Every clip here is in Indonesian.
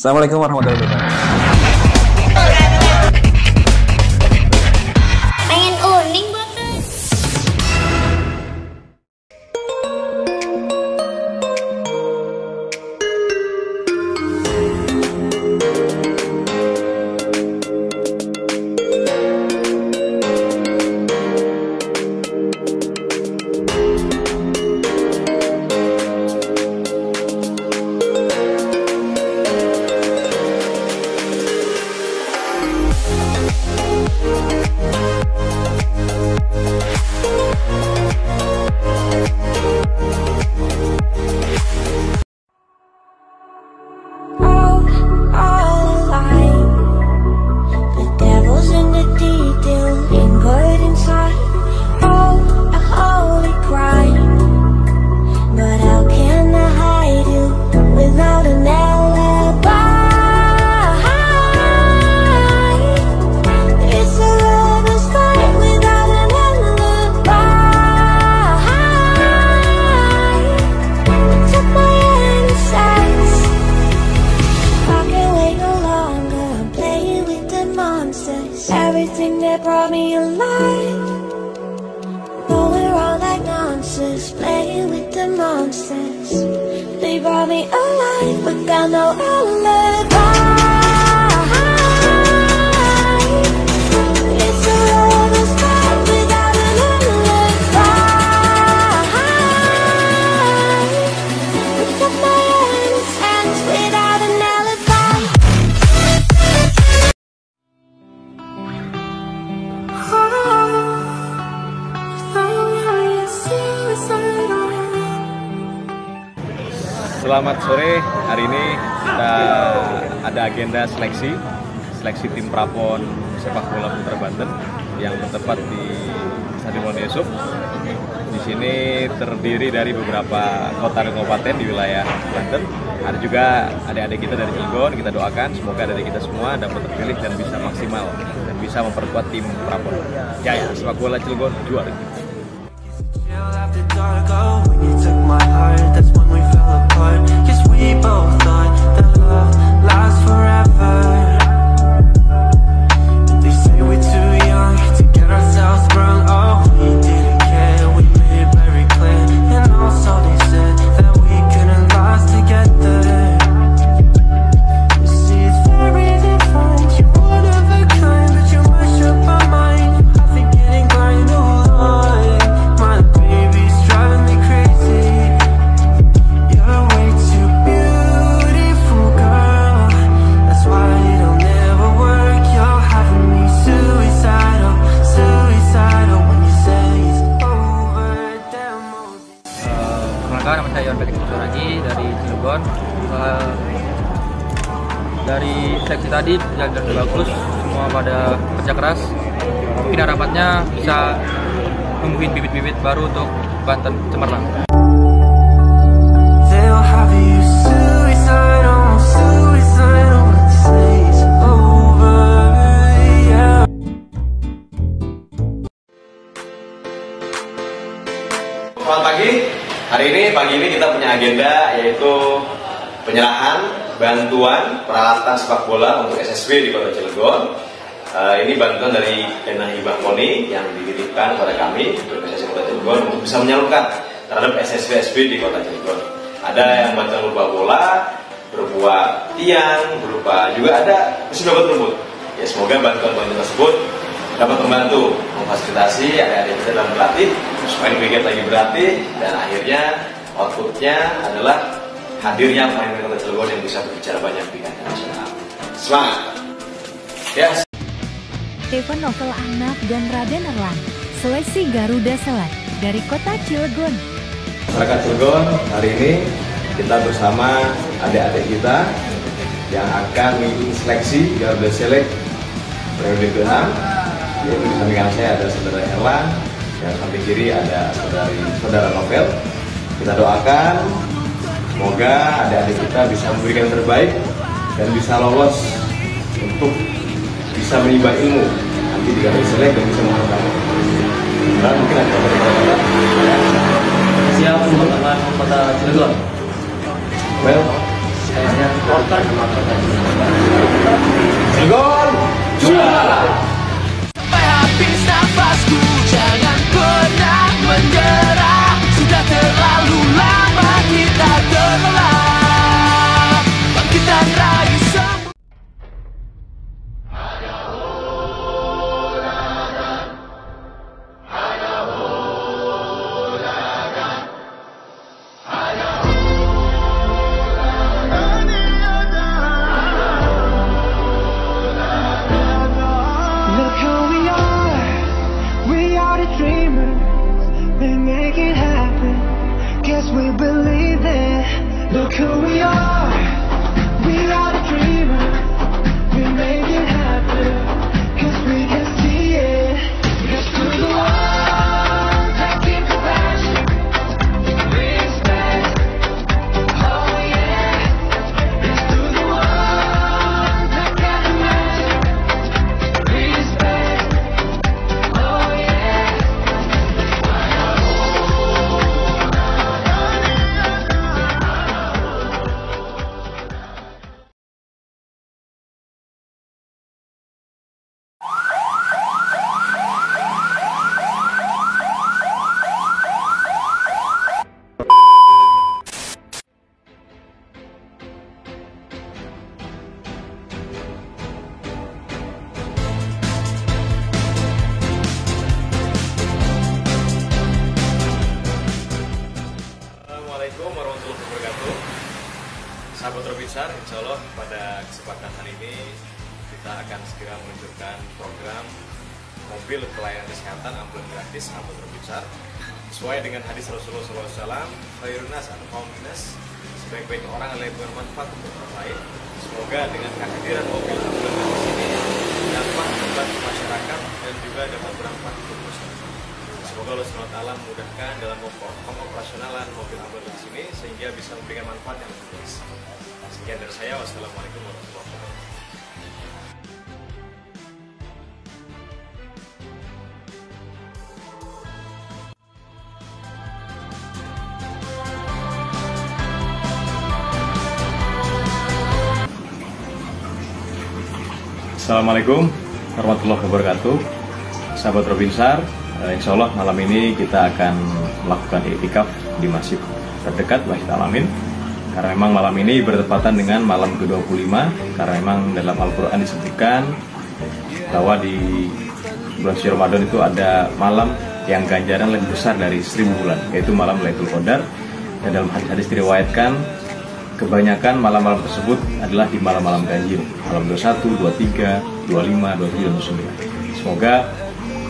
Assalamualaikum warahmatullahi wabarakatuh. Pengen uning buat everything that brought me alive. Going wrong like nonsense, playing with the monsters. They brought me alive, but got no alibi. It's a lover's fight without an alibi. Pick up my hands without an alibi. Selamat sore, hari ini kita ada agenda seleksi tim Prapon sepak bola Putra Banten yang bertempat di Stadion Maulana Yusuf. Di sini terdiri dari beberapa kota dan kabupaten di wilayah Banten. Ada juga adik-adik kita dari Cilegon. Kita doakan semoga adik kita semua dapat terpilih dan bisa maksimal dan bisa memperkuat tim Prapon. Ya, sepak bola Cilegon juara. Nama saya Yon Patrick lagi dari Cilegon. Dari seksi tadi jalan bagus, semua pada kerja keras. Mungkin harapannya bisa membuat bibit-bibit baru untuk Banten cemerlang. Selamat pagi ini kita punya agenda yaitu penyerahan bantuan peralatan sepak bola untuk SSB di Kota Cilegon. Ini bantuan dari Dana Hibah Koni yang dititipkan kepada kami untuk SSB Kota Cilegon untuk bisa menyalurkan terhadap SSB di Kota Cilegon. Ada yang bantuan berupa bola, berupa tiang, berupa juga ada mesin babat rumput. Ya, semoga bantuan-bantuan tersebut dapat membantu memfasilitasi adik-adik kita dalam berlatih supaya lebih giat lagi berlatih dan akhirnya outputnya adalah hadirnya pemain Kota Cilegon yang bisa berbicara banyak di kancah nasional. Semangat! Yes. Stephen Novel Ahnaf dan Raden Erlang, seleksi Garuda Select dari Kota Cilegon. Masyarakat Cilegon, hari ini kita bersama adik-adik kita yang akan mengikuti seleksi Garuda Select periode ke-6, yaitu di samping saya ada saudara Erlang, yang samping kiri ada saudara Novel. Kita doakan semoga adik-adik kita bisa memberikan yang terbaik dan bisa lolos untuk bisa menimba ilmu nanti di Garuda Select dan bisa menghargai. Dan mungkin ada kata-kata Siap untuk teman Kota Cilegon. Well, hanya supporter sama Kota Cilegon juara. Sampai habis nafasku, jangan pernah menyerah. Sudah terlalu lama kita terlelap. Bangkitan rayu semua. Look who we are the dreamers, we make it happen, guess we believe it. Look who we are the dreamers, we make it happen, guess we can see it. Let's do the one that keeps the passion, respect, oh yeah. Let's do the one that can imagine, respect, oh yeah. Assalamualaikum warahmatullahi wabarakatuh. Sahabat Robinsa, insya Allah pada kesempatan hari ini kita akan segera meluncurkan program mobil pelayanan kesehatan ambulan gratis sahabat Robinsa. Sesuai dengan hadis Rasulullah SAW, khairun nas anfa'uhum linnas, sebaik-baik orang adalah yang bermanfaat untuk orang lain. Semoga dengan kehadiran mobil ambulan gratis ini dapat membantu masyarakat dan juga dapat bermanfaat untuk masyarakat. Semoga Allah SWT memudahkan dalam pengoperasionalan mobil ambulans ini sehingga bisa memberikan manfaat yang lebih luas. Sekian dari saya, wassalamualaikum warahmatullahi wabarakatuh. Assalamualaikum warahmatullahi wabarakatuh. Sahabat Robinsar, insya Allah malam ini kita akan melakukan iktikaf di masjid terdekat, Masjid Al-Amin. Karena memang malam ini bertepatan dengan malam ke-25, karena memang dalam Al-Quran disebutkan bahwa di bulan suci Ramadan itu ada malam yang ganjaran lebih besar dari 1000 bulan, yaitu malam Lailatul Qadar. Dan dalam hadis-hadis diriwayatkan kebanyakan malam-malam tersebut adalah di malam-malam ganjil, malam 21, 23, 25, 27, dan 29. Semoga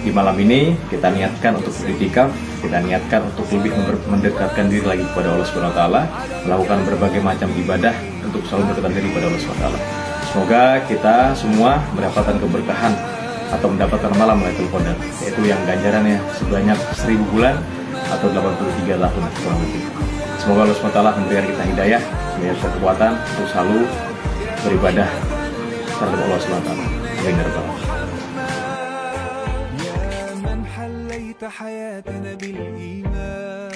di malam ini kita niatkan untuk beriktikaf, kita niatkan untuk lebih mendekatkan diri lagi kepada Allah Subhanahu wa taala, melakukan berbagai macam ibadah untuk selalu mendekatkan diri kepada Allah Subhanahu wa taala. Semoga kita semua mendapatkan keberkahan atau mendapatkan malam Lailatul Qadar, yaitu yang ganjarannya sebanyak 1000 bulan atau 83 tahun kurang lebih. Semoga Allah Subhanahu wa taala memberikan kita hidayah, memberikan kekuatan untuk selalu beribadah terhadap Allah Subhanahu wa taala. Amin ya rabbal alamin.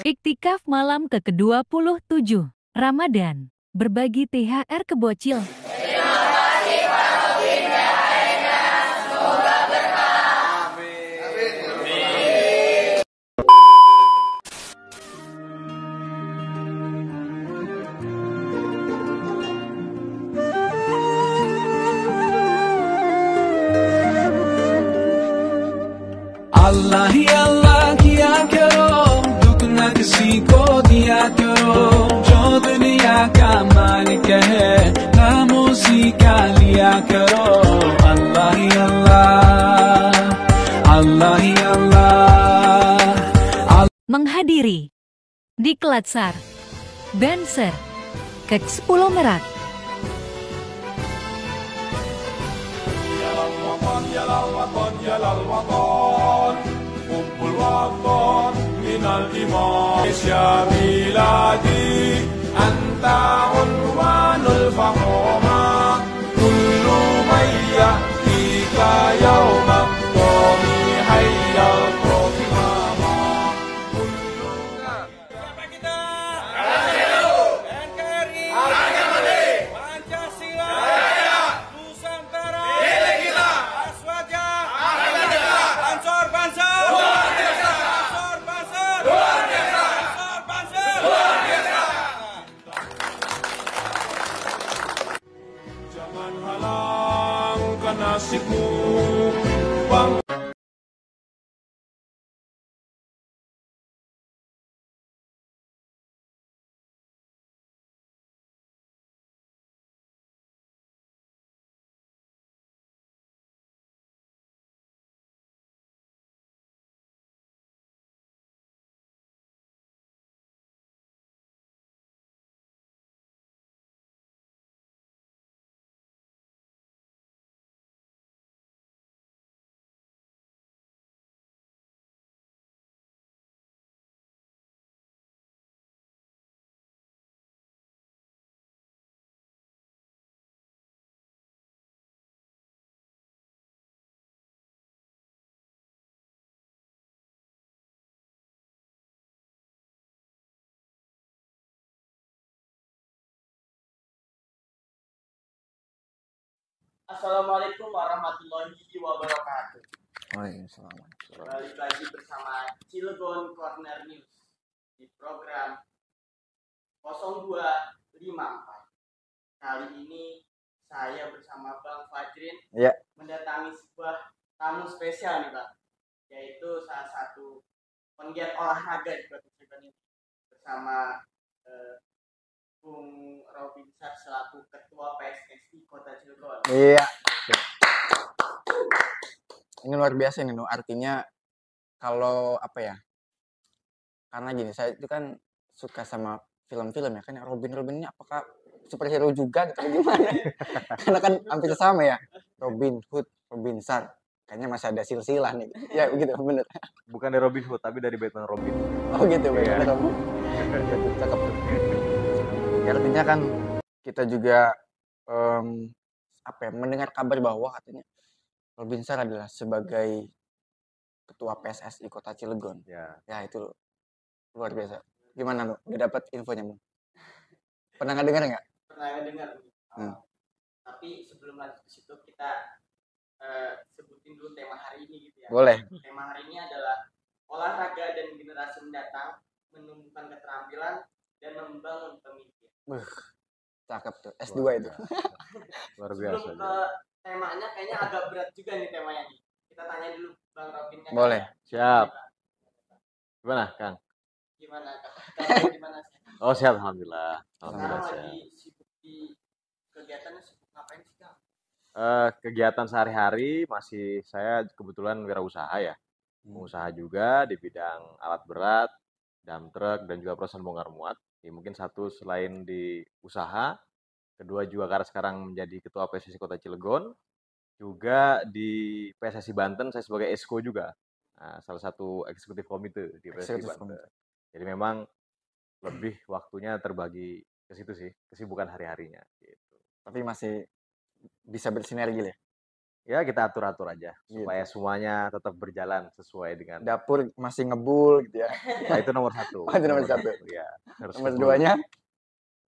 Iktikaf malam ke-27 Ramadan. Berbagi THR ke bocil. अल्लाह ही अल्लाह किया करो, दुख न किसी को दिया करो, जो दुनिया का मालिक है नाम उसी का लिया करो। अल्लाह ही अल्लाह, अल्लाह ही अल्लाह। Menghadiri Diklat SAR Banser Kek 10 Merak. يا بلادي أنت عنوان الفخامة كل من يأتيك يوم القوم حيا القومامة كل Jangan halangkan nasibmu, bang. Assalamualaikum warahmatullahi wabarakatuh. Waalaikumsalam. Balik lagi bersama Cilegon Corner News di program 0254. Kali ini saya bersama Bang Fajrin mendatangi sebuah tamu spesial nih Bang, yaitu salah satu penggiat olahraga di Kota Cilegon ini bersama Bung Robin Sar selaku Ketua PSSI Kota Cilegon. Iya. Ini luar biasa nih, artinya kalau apa ya? Karena gini, saya itu kan suka sama film-film ya kan, Robin ini apakah superhero juga gitu gimana? Karena kan hampir sama ya, Robin Hood, Robin Sar. Kayaknya masih ada silsilah nih. Ya begitu, bener. Bukan dari Robin Hood, tapi dari Batman Robin. Oh gitu, Iya. bener. Cakep. Ya, artinya kan kita juga apa ya, mendengar kabar bahwa katanya Robin Sar adalah sebagai ketua PSSI Kota Cilegon. Ya. Ya itu luar biasa. Gimana lu? Udah dapat infonya, Bang? Pernah dengar nggak? Pernah dengar. Hmm. Tapi sebelum lanjut ke situ kita sebutin dulu tema hari ini gitu ya. Boleh. Tema hari ini adalah olahraga dan generasi mendatang, menumbuhkan keterampilan dan membangun pemimpin. Cakep tuh. S2 itu. Luar biasa. Sebelum ke temanya kayaknya agak berat juga nih temanya nih. Kita tanya dulu Bang Robin. Boleh. Siap. Gimana, Kang? Gimana Kak? Kamu gimana sih? Oh, siap, alhamdulillah. Sekarang Alhamdulillah siap. lagi sibuk di kegiatannya, sibuk ngapain sih Kang? Kegiatan sehari-hari masih saya kebetulan wirausaha ya. Pengusaha juga di bidang alat berat, dump truck, dan juga perusahaan bongkar muat. Ya, mungkin satu selain di usaha, kedua juga karena sekarang menjadi ketua PSSI Kota Cilegon, juga di PSSI Banten saya sebagai esko juga. Nah, salah satu eksekutif komite di PSSI Eksekutif Banten. Jadi memang lebih waktunya terbagi ke situ sih, kesibukan hari-harinya gitu. Tapi masih bisa bersinergi lah. Ya kita atur-atur aja Gitu. supaya semuanya tetap berjalan sesuai dengan. Dapur masih ngebul gitu ya. Nah, itu nomor satu. Oh, itu nomor satu. Ya, harus Nomor ngebul. duanya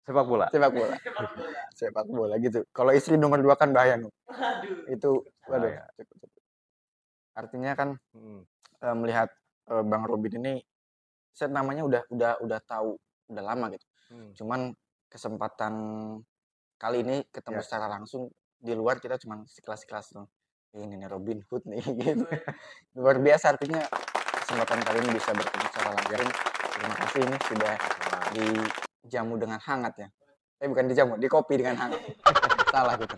sepak bola. sepak bola. Sepak bola gitu. Kalau istri nomor 2 kan bahaya nih. Aduh. Itu waduh. Bahaya. Cukup. Artinya kan Hmm. melihat Bang Robin ini saya namanya udah tahu udah lama gitu. Cuman kesempatan kali ini ketemu Ya. secara langsung, di luar kita cuma sekelas-kelas dong. Ini nih Robin Hood nih gitu. Luar biasa, artinya kesempatan kali ini bisa bertemu secara langsung. Terima kasih ini sudah dijamu dengan hangat ya. Bukan dijamu, di kopi dengan hangat. Salah gitu.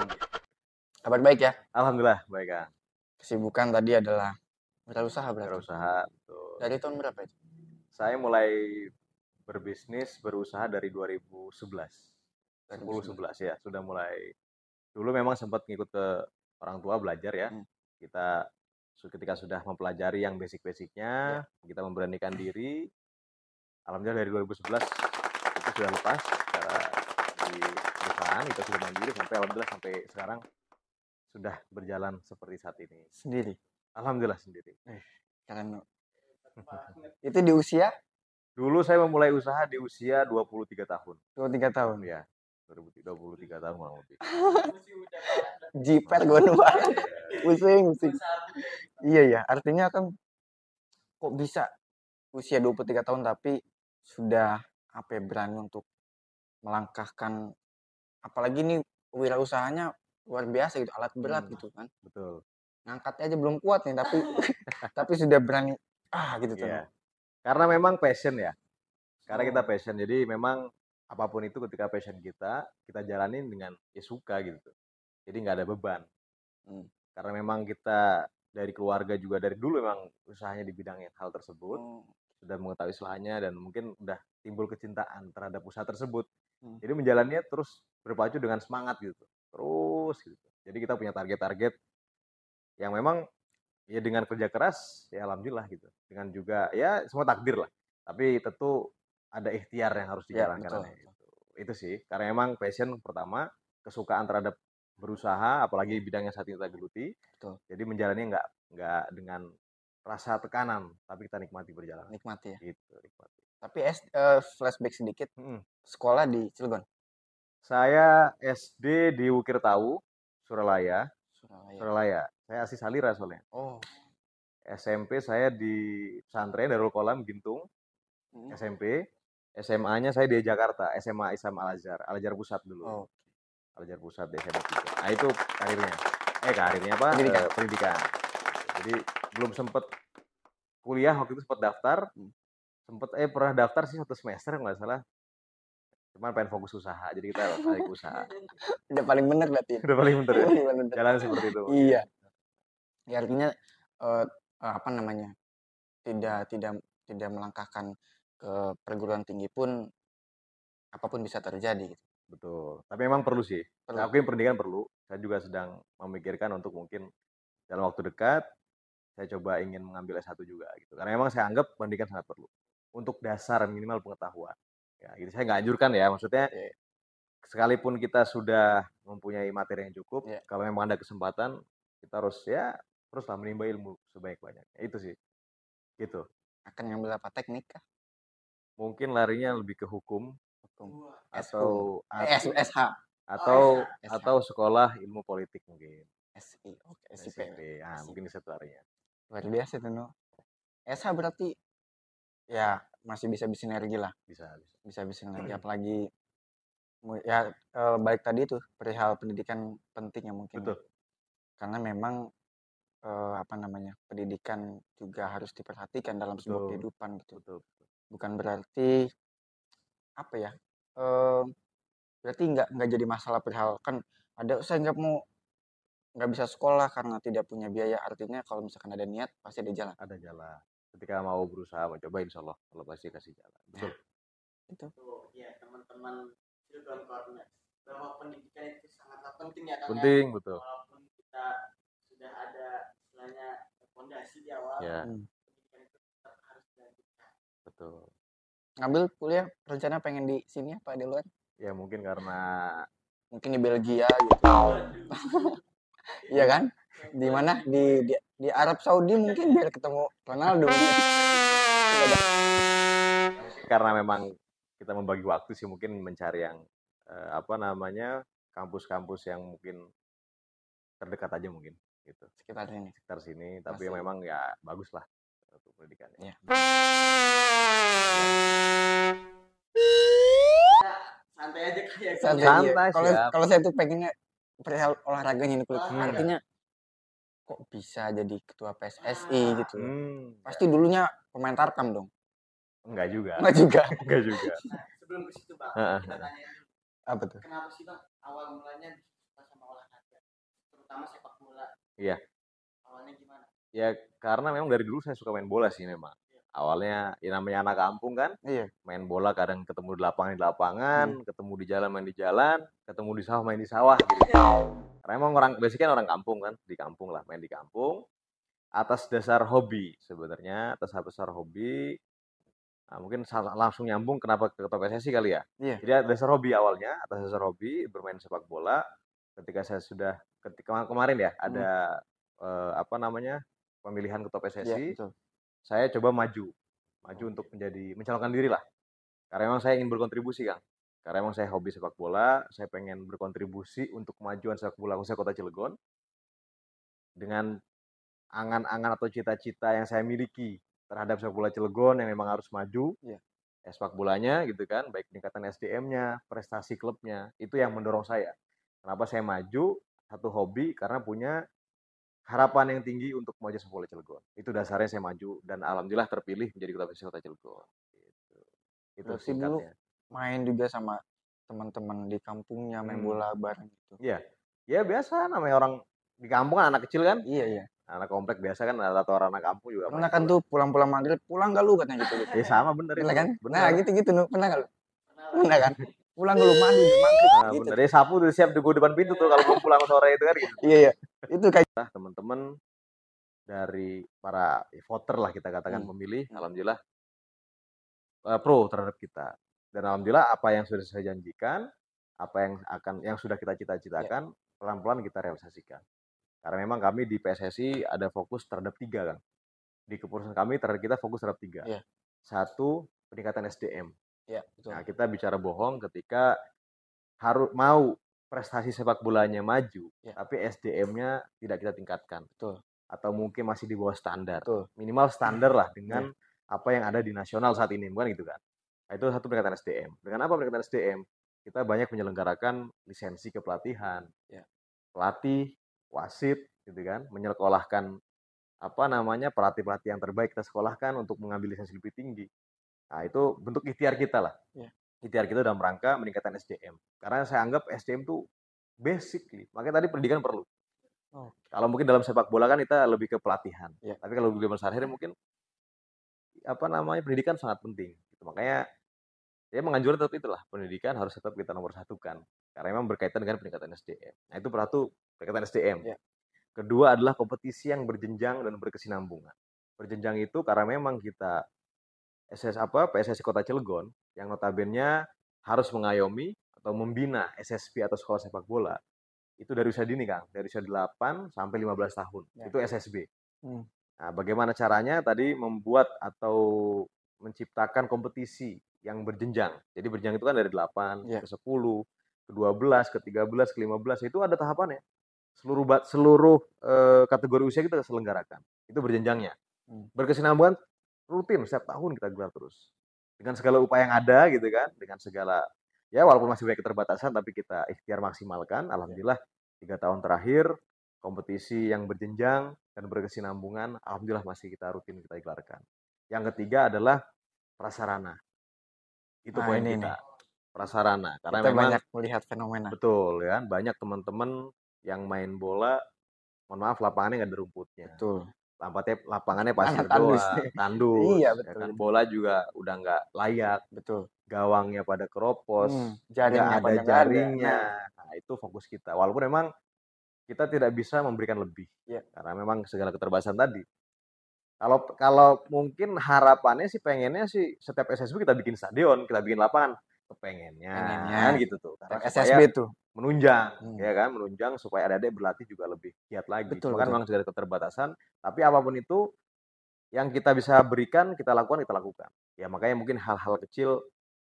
Kabar baik ya? Alhamdulillah baik, Kang. Kesibukan tadi adalah wirausaha berarti. Wirausaha, betul. Dari tahun berapa itu? Saya mulai berusaha dari 2011. 10-11 ya, sudah mulai. Dulu memang sempat ngikut ke orang tua belajar ya. Kita ketika sudah mempelajari yang basic-basicnya, kita memberanikan diri. Alhamdulillah dari 2011 itu sudah lepas secara di perusahaan, kita sudah mandiri sampai alhamdulillah sampai sekarang sudah berjalan seperti saat ini. Sendiri? Alhamdulillah sendiri. Keren. Itu di usia? Dulu saya memulai usaha di usia 23 tahun. 23 tahun? Ya, 23 tahun kurang lebih. Jiper gue banget. Pusing. Iya ya, artinya kan kok bisa usia 23 tahun tapi sudah berani untuk melangkahkan, apalagi nih wirausahanya luar biasa gitu, alat berat gitu kan. Betul. Ngangkatnya aja belum kuat nih tapi tapi sudah berani gitu tuh. Iya. Karena memang passion ya. Karena kita Oh. passion. Jadi memang apapun itu ketika passion kita jalanin dengan ya suka gitu. Jadi nggak ada beban. Karena memang kita dari keluarga juga dari dulu memang usahanya di bidang hal tersebut. Sudah mengetahui usahanya dan mungkin udah timbul kecintaan terhadap usaha tersebut. Jadi menjalannya terus berpacu dengan semangat gitu. Terus gitu. Jadi kita punya target-target yang memang ya dengan kerja keras ya alhamdulillah gitu. Dengan juga ya semua takdir lah. Tapi tentu ada ikhtiar yang harus dijalankan. Itu sih. Karena memang passion pertama, kesukaan terhadap berusaha, apalagi bidang yang saat ini kita geluti. Jadi menjalani nggak dengan rasa tekanan, tapi kita nikmati perjalanan. Nikmati ya. Gitu, nikmati. Tapi flashback sedikit. Sekolah di Cilegon. Saya SD di Wukir Tawu, Suralaya. Saya asli Salira soalnya. Oh. SMP saya di pesantren Darul Qolam Gintung. SMP. SMA-nya saya di Jakarta, SMA Islam Al-Azhar Pusat dulu. Al-Azhar Pusat di SMA 3. Nah, itu karirnya. Karirnya apa? Pendidikan. Jadi belum sempet kuliah waktu itu sempat daftar. Pernah daftar sih 1 semester nggak salah. Cuman pengen fokus usaha, jadi kita tarik usaha. Udah paling bener berarti. Udah paling bener ya? Jalan seperti itu. Iya. Ya artinya apa namanya? Tidak melangkahkan ke perguruan tinggi pun apapun bisa terjadi gitu. Betul. Tapi memang perlu sih. Saya akuin pendidikan perlu. Saya juga sedang memikirkan untuk mungkin dalam waktu dekat saya coba ingin mengambil S1 juga gitu. Karena memang saya anggap pendidikan sangat perlu untuk dasar minimal pengetahuan. Ya, gitu. Saya nggak anjurkan ya, maksudnya sekalipun kita sudah mempunyai materi yang cukup, kalau memang ada kesempatan kita harus teruslah menimba ilmu sebanyak-banyaknya. Itu sih. Gitu. Akan ngambil apa, teknik kah? Mungkin larinya lebih ke hukum. Atau SH. Atau sekolah ilmu politik mungkin. SIP. Nah, mungkin itu larinya. Luar biasa tuh, no. SH berarti ya masih bisa sinergi lah. Bisa sinergi, apalagi ya baik tadi tuh perihal pendidikan penting ya mungkin. Betul. Karena memang apa namanya, pendidikan juga harus diperhatikan dalam sebuah kehidupan gitu. Betul. Bukan berarti apa ya? Berarti nggak jadi masalah perihal kan ada saya nggak bisa sekolah karena tidak punya biaya. Artinya kalau misalkan ada niat pasti ada jalan. Ada jalan. Ketika mau berusaha mencoba, insya Allah Allah pasti kasih jalan. Betul. Itu. Ya teman-teman Cilegon Corner, bahwa pendidikan itu sangatlah penting ya kan. Penting, betul. Walaupun kita sudah ada istilahnya fondasi di awal, pendidikan itu tetap harus dilanjutkan. Betul. Ngambil kuliah rencana pengen di sini apa di luar? Ya mungkin karena di Belgia gitu. Iya kan? Di mana? Di Arab Saudi mungkin biar ketemu Ronaldo. Karena memang kita membagi waktu sih, mungkin mencari yang kampus-kampus yang mungkin terdekat aja mungkin gitu. Sekitar sini. Tapi memang ya bagus lah untuk pendidikannya. Santai aja kayak santai. Kalau saya tuh pengennya perihal olahraganya nih kulit. Artinya kok bisa jadi ketua PSSI gitu. Pasti dulunya pemain Tarkam dong. Enggak juga. Nah, sebelum ke situ Bang, kita tanya dulu. Apa tuh? Kenapa sih Bang awal mulanya suka sama olahraga, terutama sepak bola? Iya. Awalnya gimana? Ya karena memang dari dulu saya suka main bola sih memang. Awalnya ya namanya anak kampung kan. Main bola kadang ketemu di lapangan, ketemu di jalan main di jalan, ketemu di sawah main di sawah gitu. Karena emang basicnya orang kampung kan, di kampung lah, main di kampung. Atas dasar hobi sebenarnya, Nah, mungkin langsung nyambung kenapa ke ketua PSSI kali ya. Jadi dasar hobi awalnya, atas dasar hobi bermain sepak bola. Ketika kemarin ya ada pemilihan ketua PSSI. Saya coba maju untuk mencalonkan diri lah. Karena memang saya ingin berkontribusi, Kang. Karena memang saya hobi sepak bola, saya pengen berkontribusi untuk kemajuan sepak bola khususnya Kota Cilegon. Dengan angan-angan atau cita-cita yang saya miliki terhadap sepak bola Cilegon yang memang harus maju. Sepak bolanya gitu kan, baik peningkatan SDM-nya, prestasi klubnya, itu yang mendorong saya. Kenapa saya maju? satu hobi karena punya harapan yang tinggi untuk maju sepak bola Cilegon. Itu dasarnya saya maju dan alhamdulillah terpilih menjadi ketua PSSI Kota Cilegon. Gitu. Itu Berarti dulu singkatnya. main juga sama teman-teman di kampungnya main bola bareng gitu. Iya. Ya biasa namanya orang di kampung kan anak kecil kan. Iya. Anak komplek biasa kan atau orang anak kampung juga. Pernah kan tuh pulang-pulang maghrib pulang gak lu katanya gitu. Ya sama bener Bener kan? Bener. Nah gitu-gitu nu pernah gak lu? Pernah kan? Pulang dulu mandi udah maghrib Nah, gitu. bener. Ya sapu udah siap di depan pintu tuh kalau belum pulang sore itu kan gitu. Iya. Itu kayak teman-teman dari para voter lah kita katakan pemilih, alhamdulillah pro terhadap kita. Dan alhamdulillah apa yang sudah saya janjikan, apa yang sudah kita cita-citakan, pelan-pelan kita realisasikan. Karena memang kami di PSSI ada fokus terhadap 3 kan. Di keputusan kami terhadap kita fokus terhadap 3. Iya. 1, peningkatan SDM. Iya, betul. Nah, kita bicara bohong ketika harus mau prestasi sepak bolanya maju, tapi SDM-nya tidak kita tingkatkan. Betul. Atau mungkin masih di bawah standar. Betul. Minimal standar lah dengan apa yang ada di nasional saat ini, bukan gitu kan. Nah, itu satu peningkatan SDM. Dengan apa peningkatan SDM? Kita banyak menyelenggarakan lisensi kepelatihan. Pelatih, wasit, gitu kan, menyekolahkan pelatih-pelatih yang terbaik kita sekolahkan untuk mengambil lisensi lebih tinggi. Nah, itu bentuk ikhtiar kita lah. Ikhtiar kita dalam rangka meningkatkan SDM. Karena saya anggap SDM itu basically, makanya tadi pendidikan perlu. Kalau mungkin dalam sepak bola kan kita lebih ke pelatihan. Tapi kalau di sehari-hari mungkin pendidikan sangat penting. Gitu. Makanya saya menganjurkan tetap itulah, pendidikan harus tetap kita nomor satukan. Karena memang berkaitan dengan peningkatan SDM. Nah, itu peningkatan SDM. Kedua adalah kompetisi yang berjenjang dan berkesinambungan. Berjenjang itu karena memang kita PSSI Kota Cilegon yang notabene harus mengayomi atau membina SSB atau sekolah sepak bola. Itu dari usia dini, Kang. Dari usia 8 sampai 15 tahun. Itu SSB. Nah, bagaimana caranya tadi membuat atau menciptakan kompetisi yang berjenjang. Jadi berjenjang itu kan dari 8 ke 10, ke 12, ke 13, ke 15. Itu ada tahapannya. Seluruh kategori usia kita selenggarakan. Itu berjenjangnya. Berkesinambungan rutin setiap tahun kita gelar terus. Dengan segala upaya yang ada gitu kan, dengan segala walaupun masih banyak keterbatasan tapi kita ikhtiar maksimalkan. Alhamdulillah 3 tahun terakhir kompetisi yang berjenjang dan berkesinambungan alhamdulillah masih kita rutin kita gelarkan. Yang ketiga adalah prasarana. Itu poin kita. Prasarana karena kita memang banyak melihat fenomena. Betul ya, banyak teman-teman yang main bola, mohon maaf lapangannya nggak ada rumputnya. Betul. Lapangannya pasir doang, tandus. Iya, betul. Ya kan? Bola juga udah nggak layak. Betul. Gawangnya pada keropos, jaringnya nggak ada jaringnya. Nah, itu fokus kita. Walaupun memang kita tidak bisa memberikan lebih. Karena memang segala keterbatasan tadi. Kalau mungkin harapannya sih pengennya sih setiap SSB kita bikin stadion, kita bikin lapangan. Kepengennya kan gitu tuh. Karena SSB tuh menunjang, ya kan, menunjang supaya adik-adik berlatih juga lebih giat lagi. Cuma kan memang segala keterbatasan, tapi apapun itu yang kita bisa berikan, kita lakukan. Ya makanya mungkin hal-hal kecil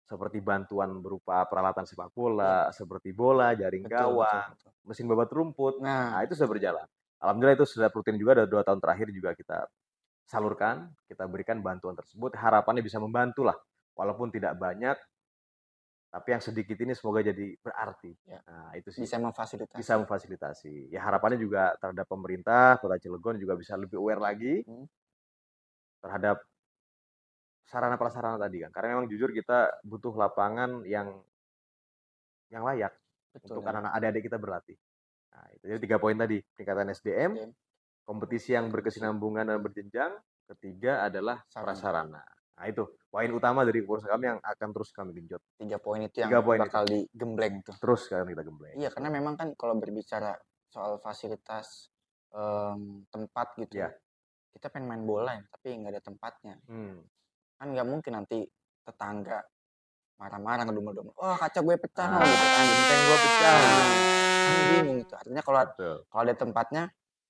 seperti bantuan berupa peralatan sepak bola, seperti bola, jaring gawang, mesin babat rumput, nah itu sudah berjalan. Alhamdulillah itu sudah rutin juga, dari 2 tahun terakhir juga kita salurkan, kita berikan bantuan tersebut. Harapannya bisa membantu lah, walaupun tidak banyak, tapi yang sedikit ini semoga jadi berarti. Nah, itu sih. Bisa memfasilitasi. Bisa memfasilitasi. Ya harapannya juga terhadap pemerintah Kota Cilegon juga bisa lebih aware lagi terhadap sarana prasarana tadi kan. Karena memang jujur kita butuh lapangan yang layak untuk anak-anak adik-adik kita berlatih. Nah, itu jadi 3 poin tadi, peningkatan SDM, kompetisi yang berkesinambungan dan berjenjang, ketiga adalah prasarana. Nah, itu poin utama dari kursus kami yang akan terus kami genjot. 3 poin itu yang bakal digembleng tuh. Terus sekarang kita gembleng. Iya, karena memang kan kalau berbicara soal fasilitas tempat gitu, kita pengen main bola ya, tapi nggak ada tempatnya. Kan nggak mungkin nanti tetangga marah-marah ngedumel-dumel, wah kaca gue pecah, genteng gue pecah. Kan bingung itu. Artinya kalau ada tempatnya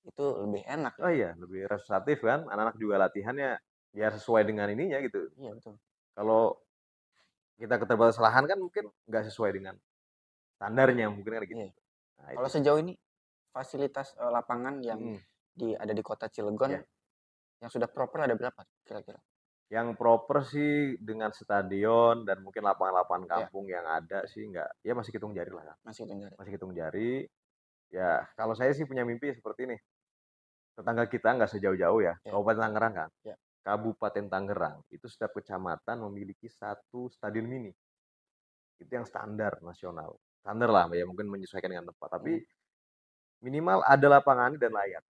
itu lebih enak. Oh iya, lebih representatif kan. Anak-anak juga latihannya biar sesuai dengan ininya gitu. Iya betul. Kalau kita keterbatasan lahan kan mungkin nggak sesuai dengan standarnya mungkin kan gitu. Nah, kalau sejauh ini fasilitas lapangan yang ada di Kota Cilegon yang sudah proper ada berapa kira-kira? Yang proper sih dengan stadion dan mungkin lapangan-lapangan kampung yang ada sih nggak, ya masih hitung jari lah kan. Masih hitung jari. Masih hitung jari. Ya, kalau saya sih punya mimpi seperti ini. Tetangga kita nggak sejauh-jauh ya, Kabupaten Tangerang kan. Kabupaten Tangerang itu setiap kecamatan memiliki satu stadion mini. Itu yang standar nasional. Standar lah ya, mungkin menyesuaikan dengan tempat. Tapi minimal ada lapangan dan layak.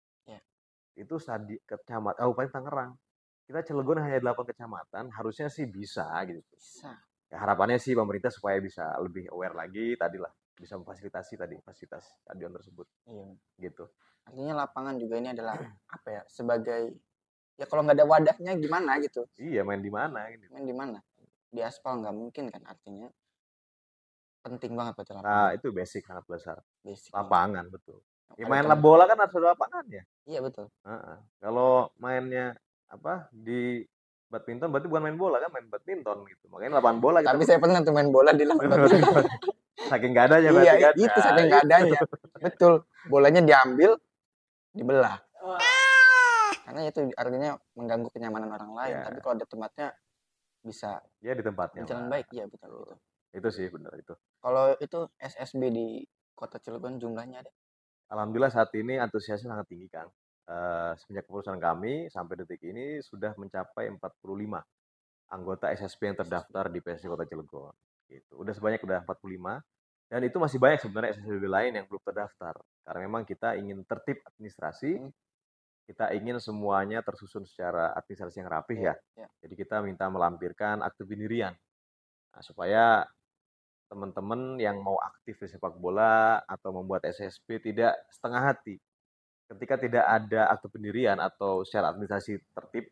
Itu kecamatan Kabupaten Tangerang. Kita Cilegon hanya 8 kecamatan, harusnya sih bisa gitu. Bisa. Ya, harapannya sih pemerintah supaya bisa lebih aware lagi tadi lah, bisa memfasilitasi fasilitas stadion tersebut. Iya. Gitu. Artinya lapangan juga ini adalah apa ya? Sebagai ya kalau nggak ada wadahnya gimana gitu. Iya, main di mana gitu. Main di mana? Di aspal nggak mungkin kan, artinya penting banget betul lapangan. Nah, itu basic, sangat besar. Basic lapangan betul. Ya, Ada main bola kan harus ada lapangan ya. Iya betul. Kalau mainnya di badminton berarti bukan main bola kan, main badminton gitu. Makanya lapangan bola kita. Tapi saya pernah tuh main bola di lapangan badminton. Saking nggak adanya Iya, berarti kan. itu saking nggak adanya. Betul. Bolanya diambil, dibelah. Karena itu artinya mengganggu kenyamanan orang lain. Tapi kalau ada tempatnya bisa. Ya di tempatnya. Jalan baik, iya betul gitu. Itu sih benar itu. Kalau itu SSB di Kota Cilegon jumlahnya ada? Alhamdulillah saat ini antusiasnya sangat tinggi Kang. Semenjak keputusan kami sampai detik ini sudah mencapai 45 anggota SSB yang terdaftar di PSSI Kota Cilegon. Gitu. Udah 45 dan itu masih banyak sebenarnya SSB lain yang belum terdaftar. Karena memang kita ingin tertib administrasi, kita ingin semuanya tersusun secara administrasi yang rapih ya. Jadi kita minta melampirkan akte pendirian. Nah, supaya teman-teman yang mau aktif di sepak bola atau membuat SSB tidak setengah hati. Ketika tidak ada akte pendirian atau secara administrasi tertib,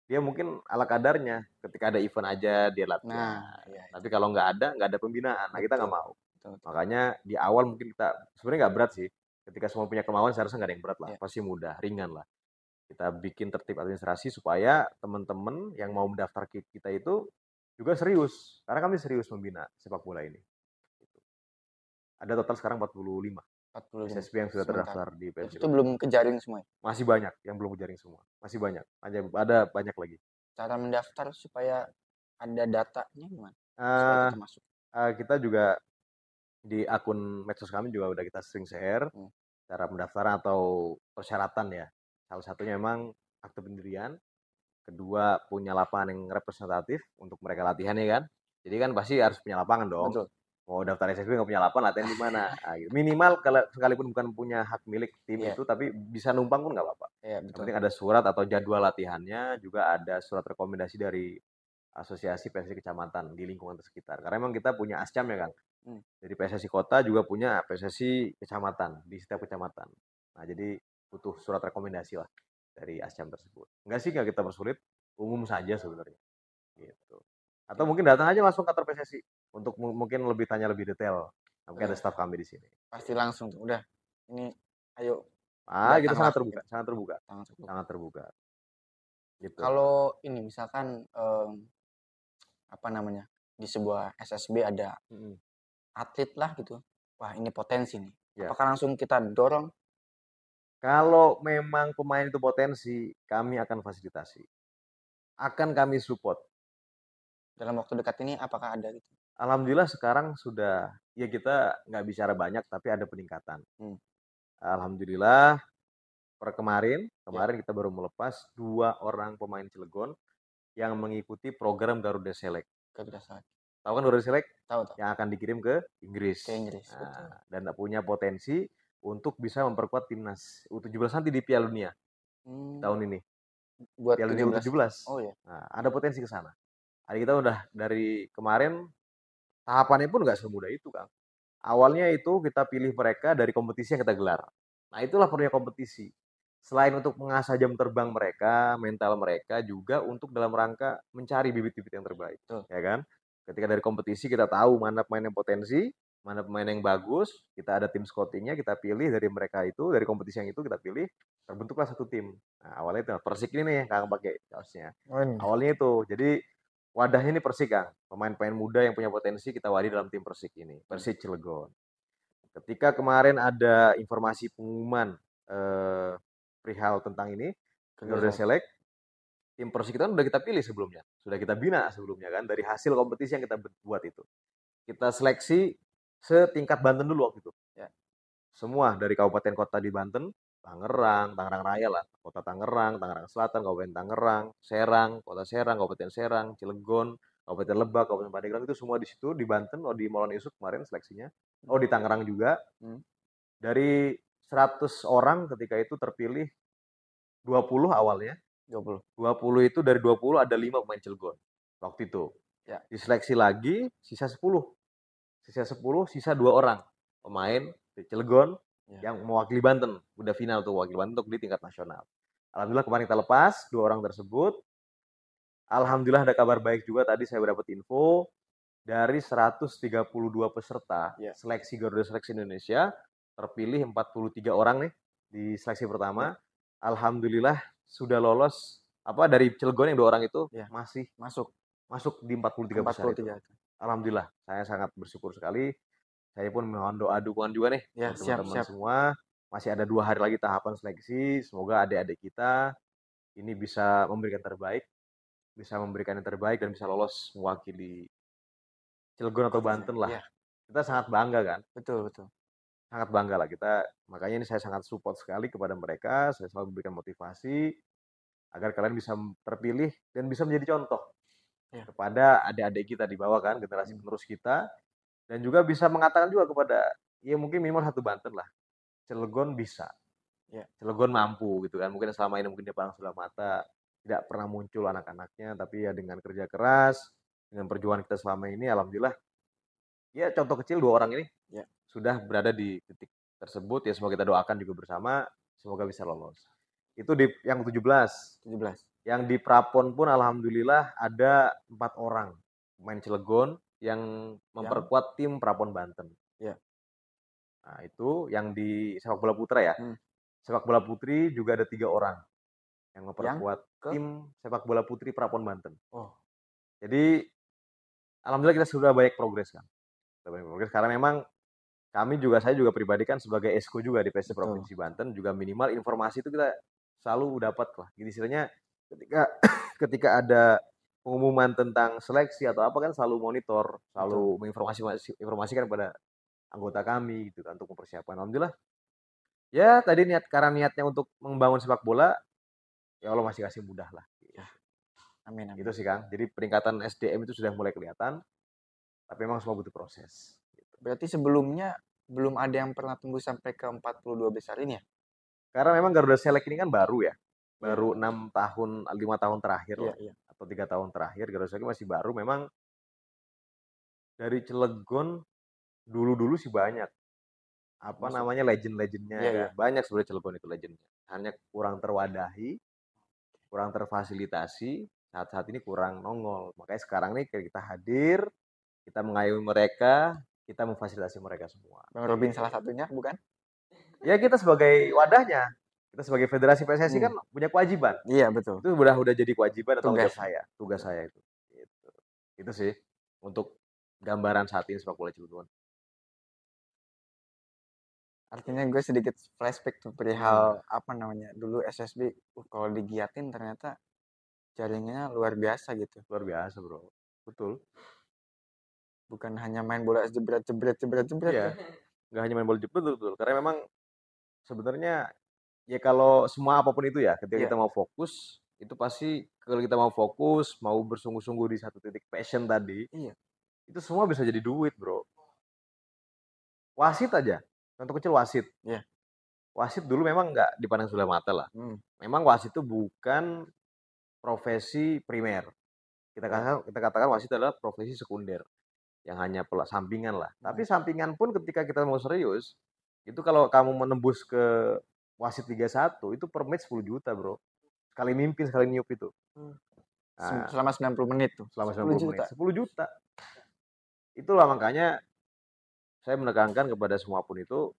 dia mungkin ala kadarnya. Ketika ada event aja dia latihan. Tapi kalau nggak ada pembinaan, nah kita nggak mau. Makanya di awal mungkin kita sebenarnya nggak berat sih. Ketika semua punya kemauan seharusnya nggak ada yang berat lah, pasti mudah, ringan lah. Kita bikin tertib administrasi supaya teman-teman yang mau mendaftar kita itu juga serius, karena kami serius membina sepak bola ini. Ada total sekarang 45 SSB yang sudah terdaftar di PSSI. Itu belum kejaring semua? Masih banyak yang belum kejaring semua. Masih banyak. Ada banyak lagi. Cara mendaftar supaya ada datanya gimana? Kita juga di akun medsos kami juga udah kita sering share cara mendaftaran atau persyaratan ya. Salah satunya memang akte pendirian. Kedua, punya lapangan yang representatif untuk mereka latihan ya kan. Jadi kan pasti harus punya lapangan dong. Betul. Mau daftar SSB nggak punya lapangan, latihan di mana? Nah, gitu. Minimal kalau sekalipun bukan punya hak milik tim itu, tapi bisa numpang pun nggak apa-apa. Yang penting ada surat atau jadwal latihannya, juga ada surat rekomendasi dari Asosiasi PSSI Kecamatan di lingkungan sekitar. Karena memang kita punya ASCAM ya kan. Jadi PSSI Kota juga punya PSSI Kecamatan di setiap kecamatan. Nah jadi butuh surat rekomendasi lah dari ASCAM tersebut. Enggak sih, nggak kita persulit, umum saja sebenarnya. Gitu. Atau mungkin datang aja langsung ke kantor PSSI untuk mungkin tanya lebih detail. Mungkin ada staf kami di sini. Pasti langsung tuh, udah. Ini ayo. Kita sangat terbuka. Gitu. Kalau ini misalkan di sebuah SSB ada atlet lah gitu. Wah, ini potensi nih. Apakah langsung kita dorong? Kalau memang pemain itu potensi, kami akan fasilitasi. Akan kami support. Dalam waktu dekat ini apakah ada gitu? Alhamdulillah sekarang sudah, ya kita nggak bicara banyak tapi ada peningkatan. Alhamdulillah kemarin kita baru melepas 2 orang pemain Cilegon yang mengikuti program Garuda Select. Tahu kan Garuda Select? Tahu. Yang akan dikirim ke Inggris. Betul. Dan punya potensi untuk bisa memperkuat timnas U17 nanti di Piala Dunia tahun ini. Buat Piala Dunia U17. Oh iya. Nah, ada potensi ke sana. Hari kita udah dari kemarin tahapannya pun nggak semudah itu, Kang. Awalnya itu kita pilih mereka dari kompetisi yang kita gelar. Nah, itulah perlunya kompetisi. Selain untuk mengasah jam terbang mereka, mental mereka, juga untuk dalam rangka mencari bibit-bibit yang terbaik. Ya kan? Ketika dari kompetisi kita tahu mana pemain yang potensi, mana pemain yang bagus, kita ada tim scoutingnya, kita pilih dari mereka itu, dari kompetisi yang itu kita pilih, terbentuklah satu tim. Nah, awalnya itu Persik ini nih Kang pakai kaosnya. Awalnya itu. Jadi wadahnya ini Persik, Kang. Pemain-pemain muda yang punya potensi kita wadi dalam tim Persik ini, Persik Cilegon. Ketika kemarin ada informasi pengumuman perihal tentang ini, Garuda Select, tim Persik kita udah kita pilih sebelumnya, sudah kita bina sebelumnya kan, dari hasil kompetisi yang kita buat itu. Kita seleksi setingkat Banten dulu waktu itu. semua dari kabupaten kota di Banten, Tangerang, Tangerang Raya lah, kota Tangerang, Tangerang Selatan, Kabupaten Tangerang, Serang, kota Serang, Kabupaten Serang, Cilegon, Kabupaten Lebak, Kabupaten Pandeglang itu semua di situ di Banten, di Maulana Yusuf kemarin seleksinya. Di Tangerang juga. Dari 100 orang ketika itu terpilih 20 awalnya. 20 itu dari 20 ada 5 pemain Cilegon waktu itu. Ya. Diseleksi lagi sisa 10. Sisa 2 orang pemain di Cilegon yang mewakili Banten. Udah final tuh wakil Banten untuk di tingkat nasional. Alhamdulillah kemarin kita lepas 2 orang tersebut. Alhamdulillah ada kabar baik juga tadi saya dapat info dari 132 peserta seleksi Garuda Seleksi Indonesia terpilih 43 orang nih di seleksi pertama. Alhamdulillah sudah lolos dari Cilegon yang 2 orang itu masih masuk di 43 besar itu. Alhamdulillah saya sangat bersyukur sekali. Saya pun mohon doa dukungan juga nih teman-teman semua. Masih ada 2 hari lagi tahapan seleksi. Semoga adik-adik kita ini bisa memberikan yang terbaik dan bisa lolos mewakili Cilegon atau Banten lah. Kita sangat bangga kan? Betul. Sangat bangga lah kita. Makanya ini saya sangat support sekali kepada mereka. Saya selalu memberikan motivasi agar kalian bisa terpilih dan bisa menjadi contoh kepada adik-adik kita di bawah kan, generasi penerus kita. Dan juga bisa mengatakan juga kepada mungkin minimal 1 Banten lah. Cilegon bisa. Cilegon mampu gitu kan. Mungkin selama ini dia pandang sebelah mata, tidak pernah muncul anak-anaknya, tapi dengan kerja keras, dengan perjuangan kita selama ini, alhamdulillah contoh kecil 2 orang ini sudah berada di titik tersebut. Semoga kita doakan juga bersama, semoga bisa lolos. Itu di yang 17. Yang di Prapon pun alhamdulillah ada 4 orang pemain Cilegon yang memperkuat tim Prapon Banten. Nah, itu yang di sepak bola putra ya. Sepak bola putri juga ada 3 orang yang memperkuat tim sepak bola putri Prapon Banten. Jadi alhamdulillah kita sudah banyak progres kan. Karena memang saya juga pribadi kan sebagai esko juga di PSSI Provinsi Banten, juga minimal informasi itu kita selalu dapat lah. Jadi istilahnya ketika ada pengumuman tentang seleksi atau apa kan selalu monitor, selalu menginformasikan kepada anggota kami gitu kan untuk mempersiapkan. Alhamdulillah. Tadi karena niatnya untuk membangun sepak bola, ya Allah masih kasih mudah lah. Amin. Itu sih Kang. Jadi peningkatan SDM itu sudah mulai kelihatan, tapi memang semua butuh proses. Berarti sebelumnya belum ada yang pernah tembus sampai ke 42 besar ini ya? Karena memang Garuda Select ini kan baru ya. Baru 5 tahun terakhir atau 3 tahun terakhir Garuda Select masih baru. Memang dari Cilegon dulu sih banyak legend-legendnya kan. Banyak sebenarnya Cilegon itu legendnya. Hanya kurang terwadahi, kurang terfasilitasi, saat-saat ini kurang nongol. Makanya sekarang nih kita hadir, kita mengayomi mereka, kita memfasilitasi mereka semua. Bang Robin salah satunya, bukan? Kita sebagai wadahnya, kita sebagai Federasi PSSI kan punya kewajiban. Iya, betul. Itu udah jadi kewajiban atau tugas saya itu. Itu sih untuk gambaran saat ini sepak bola Cilegon. Artinya gue sedikit flashback tuh perihal dulu SSB kalau digiatin ternyata jaringannya luar biasa gitu. Luar biasa, Bro. Betul. Bukan hanya main bola jebret. Iya. Nggak hanya main bola jebret, betul. Karena memang sebenarnya kalau semua apapun itu ketika kita mau fokus, itu pasti kalau kita mau fokus, mau bersungguh-sungguh di satu titik passion tadi, itu semua bisa jadi duit, Bro. Wasit aja. Contoh kecil wasit. Wasit dulu memang nggak dipandang sebelah mata lah. Memang wasit itu bukan profesi primer. Kita katakan wasit adalah profesi sekunder yang hanya sampingan lah. Tapi sampingan pun ketika kita mau serius, itu kalau kamu menembus ke wasit Liga 1 itu per match 10 juta, Bro. Sekali mimpin, sekali niup itu. Selama 90 menit tuh. Selama 90 menit. 10 juta. Itulah makanya saya menekankan kepada semua pun itu,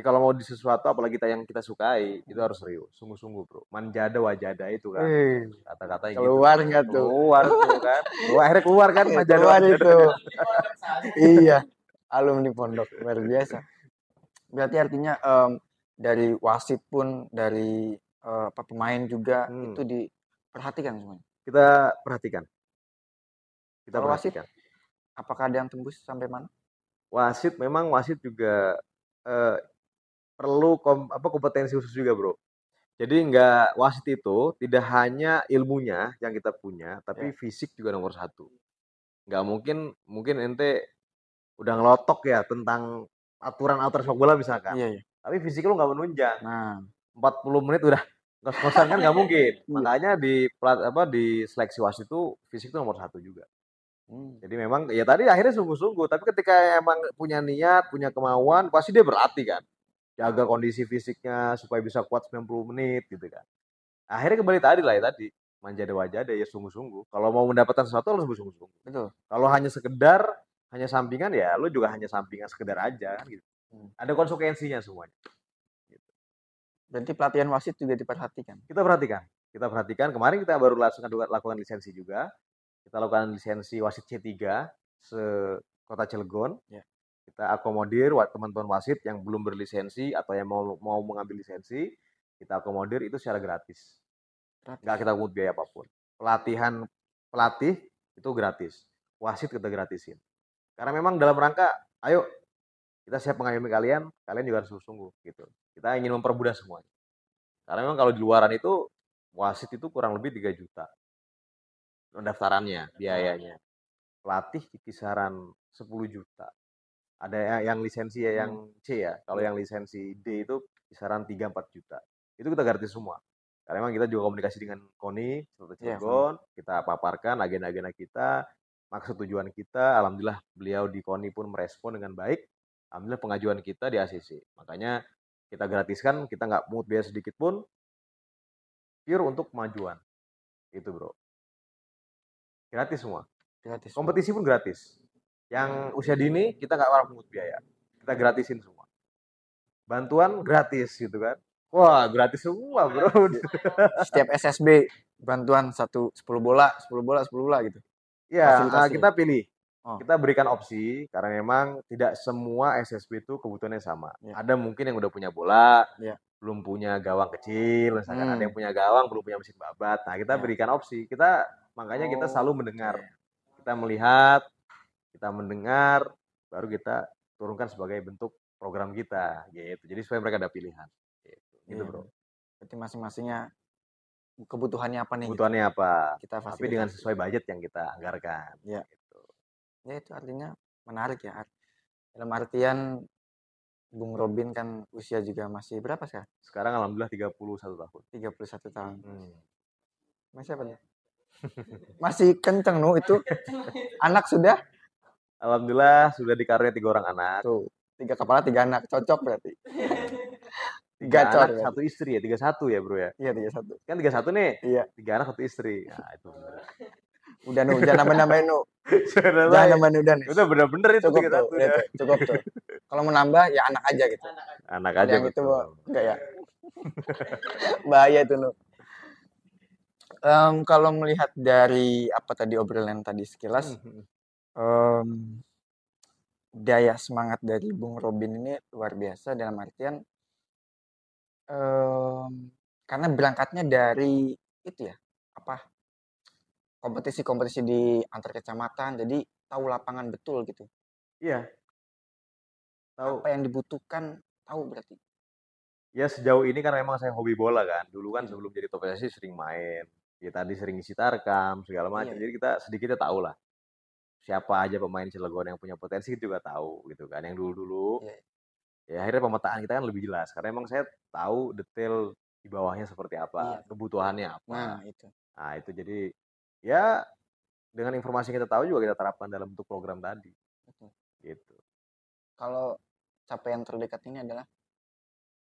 kalau mau di sesuatu apalagi yang kita sukai, itu harus serius, sungguh-sungguh, Bro. Manjada wajada itu kan. Kata-kata gitu. Keluar enggak tuh? Keluar tuh kan. Akhirnya keluar kan manjada wajada itu. Iya. Alumni pondok luar biasa. Berarti artinya dari wasit pun dari pemain juga itu diperhatikan semuanya. Kita perhatikan. Wasit, apakah ada yang tembus sampai mana? Wasit juga perlu kompetensi khusus juga, Bro. Jadi nggak wasit itu tidak hanya ilmunya yang kita punya, tapi fisik juga nomor satu. Nggak mungkin ente udah ngelotok ya tentang aturan-aturan sepak bola misalkan. Iya. Tapi fisik lu nggak menunjang. Nah, 40 menit udah ngos-ngosan kan nggak mungkin. Makanya di seleksi wasit itu fisik itu nomor satu juga. Jadi memang ya tadi akhirnya sungguh-sungguh. Tapi ketika emang punya niat, punya kemauan, pasti dia berlatih kan. Jaga kondisi fisiknya supaya bisa kuat 90 menit gitu kan. Akhirnya kembali tadi lah ya tadi. Manja wajah ya sungguh-sungguh. Kalau mau mendapatkan sesuatu harus bersungguh-sungguh. betul. Kalau hanya sekedar, hanya sampingan ya lu juga hanya sampingan sekedar aja kan gitu. Ada konsekuensinya semuanya. Gitu. Berarti pelatihan wasit juga diperhatikan. Kita perhatikan. Kemarin kita baru lakukan lisensi juga. Kita lakukan lisensi wasit C3 se-Kota Cilegon. Ya. Kita akomodir teman-teman wasit yang belum berlisensi atau yang mau mengambil lisensi, kita akomodir itu secara gratis. Nggak kita pungut biaya apapun. Pelatih itu gratis. Wasit kita gratisin. Karena memang dalam rangka, ayo kita siap mengayomi kalian juga harus sungguh-sungguh gitu. Kita ingin mempermudah semuanya. Karena memang kalau di luaran itu wasit itu kurang lebih 3 juta. Pendaftarannya, biayanya. Pelatih di kisaran 10 juta. Ada yang lisensi ya yang C ya. Kalau yang lisensi D itu kisaran 3-4 juta. Itu kita gratis semua. Karena memang kita juga komunikasi dengan KONI, Kota Cilegon, kita paparkan agenda-agenda kita, maksud tujuan kita. Alhamdulillah beliau di KONI pun merespon dengan baik. Alhamdulillah pengajuan kita di ACC. Makanya kita gratiskan, kita nggak pungut biaya sedikit pun, pure untuk kemajuan. Itu bro. Gratis semua. Gratis. Kompetisi pun gratis. Yang usia dini kita nggak pernah pungut biaya. Kita gratisin semua. Bantuan gratis gitu kan. Wah gratis semua bro. Setiap SSB bantuan 10 bola gitu. Iya, kita pilih. Kita berikan opsi karena memang tidak semua SSB itu kebutuhannya sama. Ada mungkin yang udah punya bola, belum punya gawang kecil, misalkan ada yang punya gawang belum punya mesin babat. Nah, kita berikan opsi. Makanya kita selalu mendengar. Kita melihat, kita mendengar, baru kita turunkan sebagai bentuk program kita gitu. Jadi supaya mereka ada pilihan. Gitu, bro. Berarti masing-masingnya kebutuhannya apa nih? Kebutuhannya gitu. Apa? Tapi dengan sesuai budget yang kita anggarkan. Ya. Gitu. Ya itu artinya menarik ya. Dalam artian Bung Robin kan usia juga masih berapa sekarang? Sekarang alhamdulillah 31 tahun. 31 tahun. Masih apa nih? Masih kenceng itu. Anak sudah? Alhamdulillah sudah dikaruniai 3 orang anak. Tuh, 3 kepala 3 anak. Cocok berarti. 3 anak, 1 istri ya, 31 ya bro ya? Iya 31. Kan 31 nih? Iya. 3 anak 1 istri. Nah itu bener. Udah jangan nambah-nambahin Jangan nambah-nambahin udah nih. Udah bener-bener itu cukup 31 tuh, ya. Cukup tuh. Kalau mau nambah ya anak aja gitu. Anak aja yang itu enggak ya. Bahaya itu kalau melihat dari apa tadi obrolan tadi sekilas, daya semangat dari Bung Robin ini luar biasa dalam artian karena berangkatnya dari itu ya kompetisi-kompetisi di antar kecamatan, jadi tahu lapangan betul gitu. Iya. Tahu apa yang dibutuhkan, tahu berarti. Ya sejauh ini kan memang saya hobi bola kan. Dulu kan sebelum jadi top PSSI sering main. Ya tadi sering isi tarkam segala macam. Jadi kita sedikitnya tahu lah. Siapa aja pemain Cilegon yang punya potensi kita juga tahu gitu kan. Yang dulu-dulu. Ya akhirnya pemetaan kita kan lebih jelas karena emang saya tahu detail di bawahnya seperti apa, kebutuhannya apa. Nah, itu jadi ya dengan informasi yang kita tahu juga kita terapkan dalam bentuk program tadi. Gitu. Kalau capaian terdekat ini adalah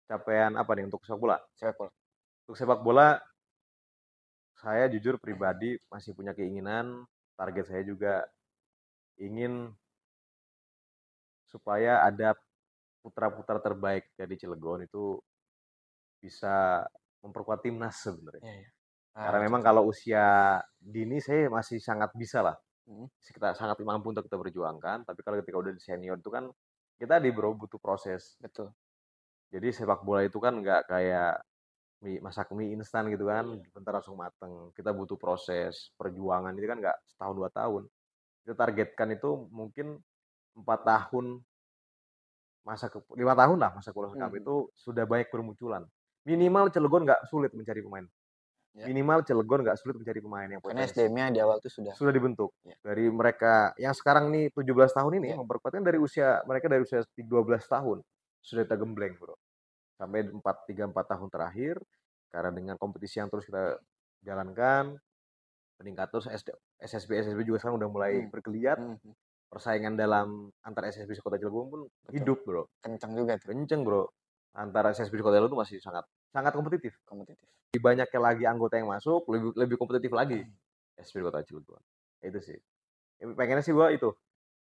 capaian apa nih untuk sepak bola? Sepak bola. Untuk sepak bola saya jujur pribadi masih punya keinginan, target saya juga ingin supaya ada putra-putra terbaik dari Cilegon itu bisa memperkuat timnas sebenarnya. Karena memang kalau usia dini saya masih sangat bisa lah. Kita sangat mampu untuk kita berjuangkan, tapi kalau ketika udah di senior itu kan kita butuh proses. Betul. Jadi sepak bola itu kan nggak kayak masak mie instan gitu kan, bentar langsung mateng. Kita butuh proses, perjuangan itu kan nggak setahun 2 tahun. Kita targetkan itu mungkin 4 tahun 5 tahun lah masa kuliah kami itu sudah banyak bermunculan. Minimal Cilegon nggak sulit mencari pemain. Minimal Cilegon nggak sulit mencari pemain yang Karena potensi. SDM-nya di awal tuh sudah dibentuk. Dari mereka yang sekarang nih 17 tahun ini memperkuatkan dari usia 12 tahun sudah kita gembleng, bro. Sampai 3-4 tahun terakhir karena dengan kompetisi yang terus kita jalankan, meningkat terus SSB juga sekarang udah mulai bergeliat. Persaingan dalam antar SSB Kota Cilegon pun hidup, bro. kencang juga tuh. Kenceng, bro. Antara SSB Kota Cilegon itu masih sangat kompetitif. Lebih banyaknya lagi anggota yang masuk, lebih kompetitif lagi SSB Kota Cilegon. Itu sih. Pengennya sih gua itu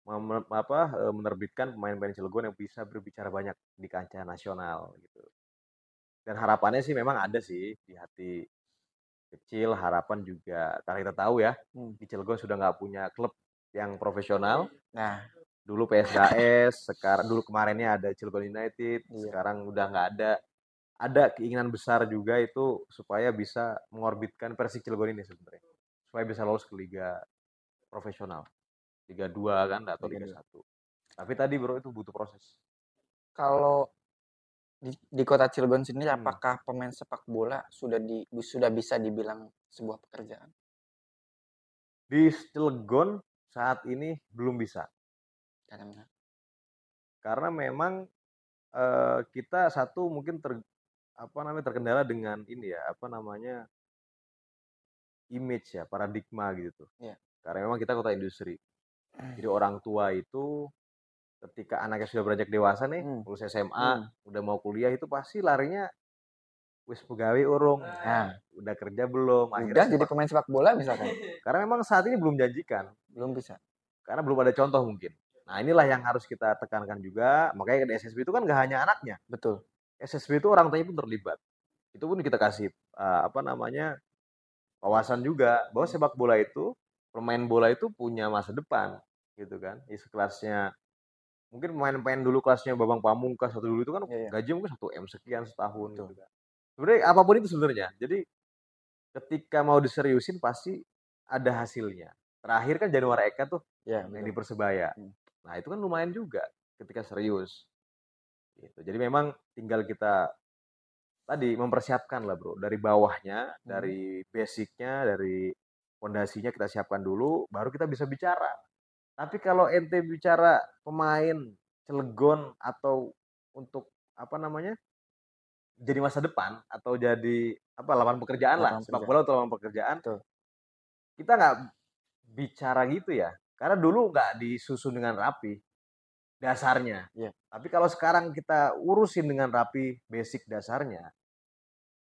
menerbitkan pemain-pemain Cilegon yang bisa berbicara banyak di kancah nasional gitu. Dan harapannya sih memang ada sih di hati kecil, harapan juga karena kita tahu ya di Cilegon sudah nggak punya klub yang profesional. Nah, dulu PSKS, dulu kemarinnya ada Cilegon United, sekarang udah nggak ada. Ada keinginan besar juga itu supaya bisa mengorbitkan Persik Cilegon ini sebenarnya, supaya bisa lolos ke liga profesional, Liga 2 kan atau Liga 1. Tapi tadi bro itu butuh proses. Kalau di Kota Cilegon sendiri apakah pemain sepak bola sudah bisa dibilang sebuah pekerjaan? Di Cilegon saat ini belum bisa. Karena memang kita satu mungkin terkendala dengan ini ya, image ya, paradigma gitu. Karena memang kita kota industri. Jadi orang tua itu ketika anaknya sudah beranjak dewasa nih, lulus SMA, udah mau kuliah itu pasti larinya wis pegawai urung. Nah, udah kerja belum? Udah jadi pemain sepak bola misalkan. Karena memang saat ini belum janjikan. Belum bisa. Karena belum ada contoh mungkin. Nah, inilah yang harus kita tekankan juga. Makanya di SSB itu kan gak hanya anaknya. Betul. SSB itu orang tuanya pun terlibat. Itu pun kita kasih wawasan juga bahwa sepak bola itu, pemain bola itu punya masa depan gitu kan. Kelasnya mungkin pemain-pemain dulu kelasnya Babang Pamungkas atau dulu itu kan gaji mungkin 1 M sekian setahun gitu kan. Sebenarnya apapun itu sebenarnya. Jadi ketika mau diseriusin pasti ada hasilnya. Terakhir kan Januari Eka tuh yang di Persebaya. Nah, itu kan lumayan juga ketika serius. Gitu. Jadi memang tinggal kita tadi mempersiapkan lah bro, dari bawahnya, dari basicnya, dari fondasinya kita siapkan dulu, baru kita bisa bicara. Tapi kalau ente bicara pemain Cilegon atau untuk jadi masa depan atau jadi lapangan pekerjaan lah, sepak bola atau lapangan pekerjaan, kita nggak bicara gitu ya, karena dulu nggak disusun dengan rapi dasarnya. Tapi kalau sekarang kita urusin dengan rapi basic dasarnya,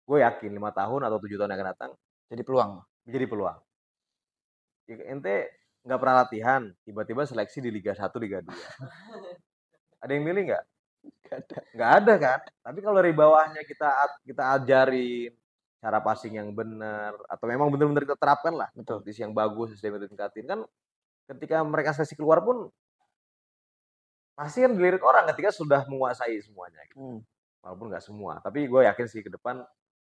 gue yakin 5 tahun atau 7 tahun yang akan datang jadi peluang. Menjadi peluang. Ente nggak pernah latihan, tiba-tiba seleksi di Liga 1, Liga 2. Ada yang milih nggak? Nggak ada kan? Tapi kalau dari bawahnya kita ajarin cara passing yang benar, atau memang benar-benar kita terapkan lah, kompetisi yang bagus, sistem itu tingkatin kan, ketika mereka seleksi keluar pun pasti kan dilirik orang ketika sudah menguasai semuanya gitu. Walaupun nggak semua, tapi gue yakin sih ke depan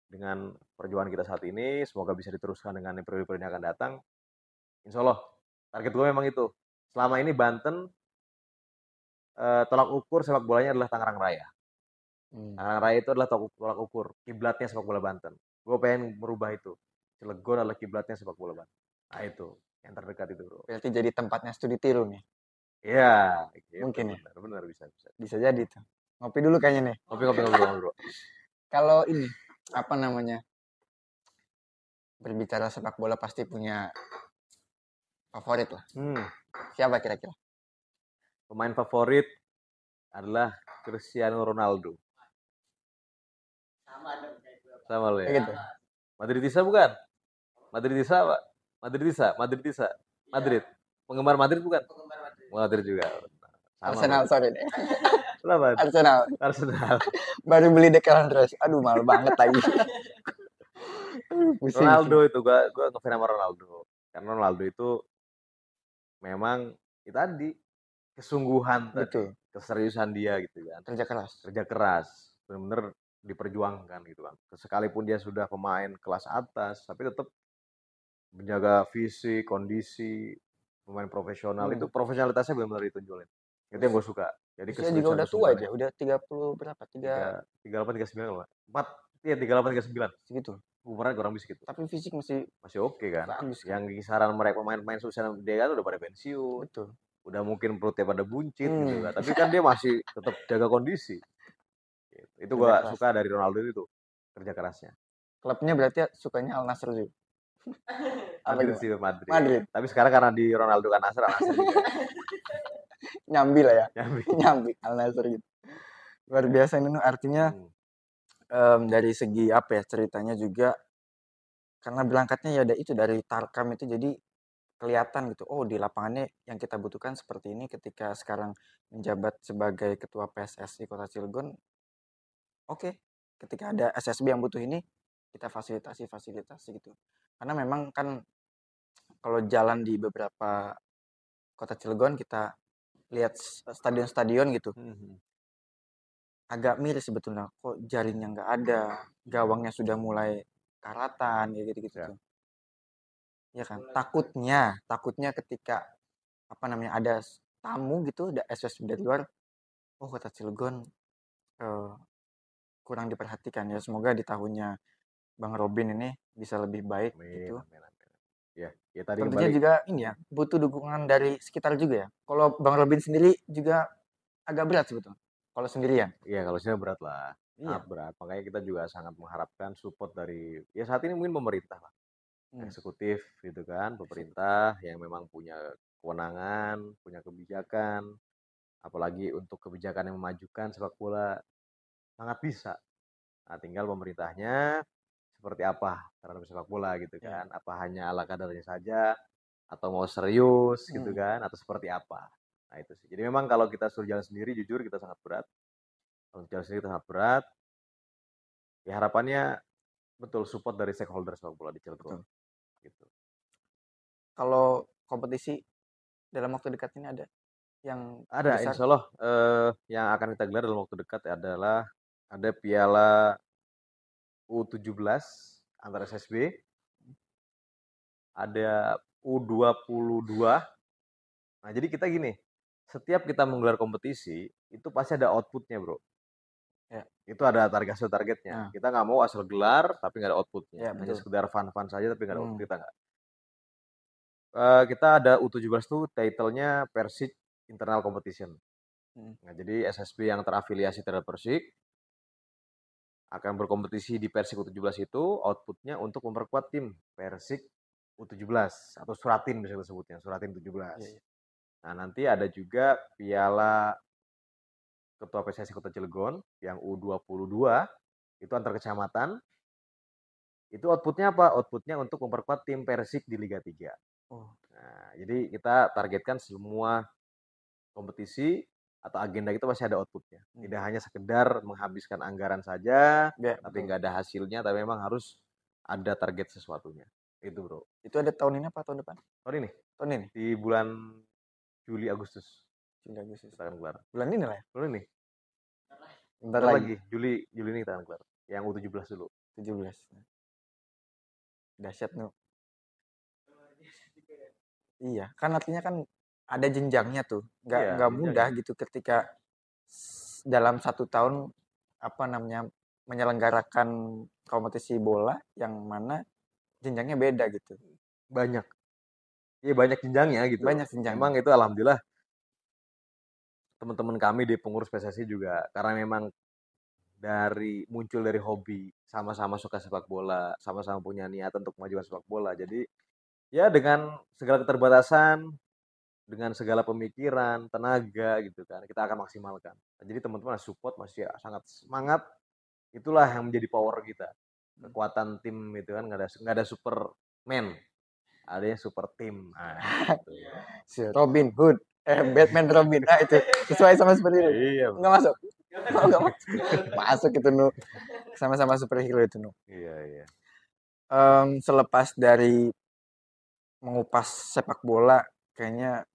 dengan perjuangan kita saat ini semoga bisa diteruskan dengan periode-periode yang akan datang. Insya Allah target gue memang itu. Selama ini Banten tolak ukur sepak bolanya adalah Tangerang Raya. Tangerang Raya itu adalah tolak ukur kiblatnya sepak bola Banten. Gue pengen merubah itu. Cilegon adalah kiblatnya sepak bola Banten. Nah itu yang terdekat itu bro. Berarti jadi tempatnya studi tiru nih. Iya, mungkin ya. Benar bisa. Bisa jadi tuh. Ngopi dulu kayaknya nih. Ngopi bro. Kalau ini berbicara sepak bola pasti punya favorit lah. Siapa kira-kira? Pemain favorit adalah Cristiano Ronaldo. Sama lo ya. Gitu. Madridisa bukan? Madridisa apa? Madridisa. Madrid. Penggemar Madrid bukan? Madrid juga. Arsenal, sorry deh. Kenapa? Arsenal. Baru beli Declan Rice. Aduh, malu banget lagi. Ronaldo itu gua ngefans sama Ronaldo. Karena Ronaldo itu memang tadi kesungguhan tadi, keseriusan dia gitu kan. Kerja keras. Benar-benar diperjuangkan gitu kan. Sekalipun dia sudah pemain kelas atas, tapi tetap menjaga fisik, kondisi, pemain profesional itu profesionalitasnya benar-benar ditunjukin. Itu yang gue suka Jadi Usia juga udah tua aja, udah 30 berapa? 38 39 kalau 4 iya 38 39. Segitu. Umurnya kurang lebih segitu. Tapi fisik masih oke kan. bagus kan. Yang kisaran mereka pemain-pemain seusia dia kan udah pada pensiun. Betul. Udah mungkin perutnya pada buncit gitu kan. Tapi kan dia masih tetap jaga kondisi. Gitu. Itu gua suka dari Ronaldo itu, kerja kerasnya. Klubnya berarti sukanya Al Nassr juga. Madrid. Tapi sekarang karena di Ronaldo kan Al Nassr juga. Nyambi lah ya. Nyambi Al Nassr gitu. Luar biasa ini artinya dari segi apa ya ceritanya juga, karena berangkatnya ya ada itu dari Tarkam itu, jadi kelihatan gitu, oh di lapangannya yang kita butuhkan seperti ini. Ketika sekarang menjabat sebagai ketua PSSI Kota Cilegon, oke. Ketika ada SSB yang butuh ini, kita fasilitasi gitu. Karena memang kan kalau jalan di beberapa Kota Cilegon, kita lihat stadion-stadion gitu, agak miris sebetulnya, kok jaringnya nggak ada, gawangnya sudah mulai karatan ya gitu-gitu. Ya kan, takutnya ketika apa namanya ada tamu gitu, ada SSB dari luar, oh Kota Cilegon kurang diperhatikan ya. Semoga di tahunnya Bang Robin ini bisa lebih baik gitu. Ya tadi tentunya juga ini ya, butuh dukungan dari sekitar juga ya. Kalau Bang Robin sendiri juga agak berat sebetulnya kalau sendirian. Iya, kalau sendirian berat lah. Sangat berat. Makanya kita juga sangat mengharapkan support dari ya saat ini mungkin pemerintah lah. Eksekutif gitu kan, pemerintah yang memang punya kewenangan, punya kebijakan, apalagi untuk kebijakan yang memajukan sepak bola sangat bisa. Nah, tinggal pemerintahnya seperti apa terhadap sepak bola gitu kan. Apa hanya ala kadarnya saja atau mau serius gitu kan, atau seperti apa. Nah, itu sih. Jadi memang kalau kita suruh jalan sendiri, jujur kita sangat berat. Kalau jalan sendiri sangat berat. Ya harapannya betul support dari stakeholder sepak bola di Cilegon. Gitu. Kalau kompetisi dalam waktu dekat ini ada yang ada besar? Insya Allah yang akan kita gelar dalam waktu dekat adalah ada Piala U17 antar SSB, ada U22. Nah, jadi kita gini, setiap kita menggelar kompetisi itu pasti ada outputnya, bro. Itu ada targetnya. Kita nggak mau asal gelar tapi nggak ada outputnya. Hanya sekedar fun-fun saja tapi nggak ada output, kita nggak. Kita ada U17 tuh title-nya Persik Internal Competition. Nah, jadi SSB yang terafiliasi terhadap Persik akan berkompetisi di Persik U17 itu, outputnya untuk memperkuat tim Persik U17 atau Suratin bisa disebutnya, Suratin 17. Nah, nanti ada juga Piala Ketua PSSI Kota Cilegon yang U22 itu antar kecamatan. Itu outputnya apa? Outputnya untuk memperkuat tim Persik di Liga 3. Nah, jadi kita targetkan semua kompetisi atau agenda kita pasti ada outputnya. Tidak hanya sekedar menghabiskan anggaran saja, tapi nggak ada hasilnya, tapi memang harus ada target sesuatunya. Itu, bro. Itu ada tahun ini apa tahun depan? Tahun ini. Tahun ini? Di bulan Juli Agustus. Juli Agustus. Kita akan keluar. Bulan ini lah ya? Bulan ini. Bentar lagi. Juli ini kita akan keluar. Yang U17 dulu. 17. Dahsyat, Nu. Iya, kan artinya kan ada jenjangnya tuh. Nggak mudah gitu ketika dalam 1 tahun apa namanya menyelenggarakan kompetisi bola yang mana jenjangnya beda gitu. Banyak. Iya, banyak jenjangnya gitu. Banyak jenjang. Memang itu alhamdulillah teman-teman kami di pengurus PSSI juga karena memang muncul dari hobi, sama-sama suka sepak bola, sama-sama punya niatan untuk kemajuan sepak bola. Jadi ya dengan segala keterbatasan, dengan segala pemikiran, tenaga gitu kan, kita akan maksimalkan. Jadi teman-teman support masih sangat semangat. Itulah yang menjadi power kita. Kekuatan tim itu kan nggak ada Superman, adanya super tim. Nah, si Robin Hood, Batman Robin, nah itu sesuai sama seperti itu. Iya. Nggak masuk. Masuk itu, Nu. Sama-sama superhero itu, Nu. Iya. Selepas dari mengupas sepak bola, kayaknya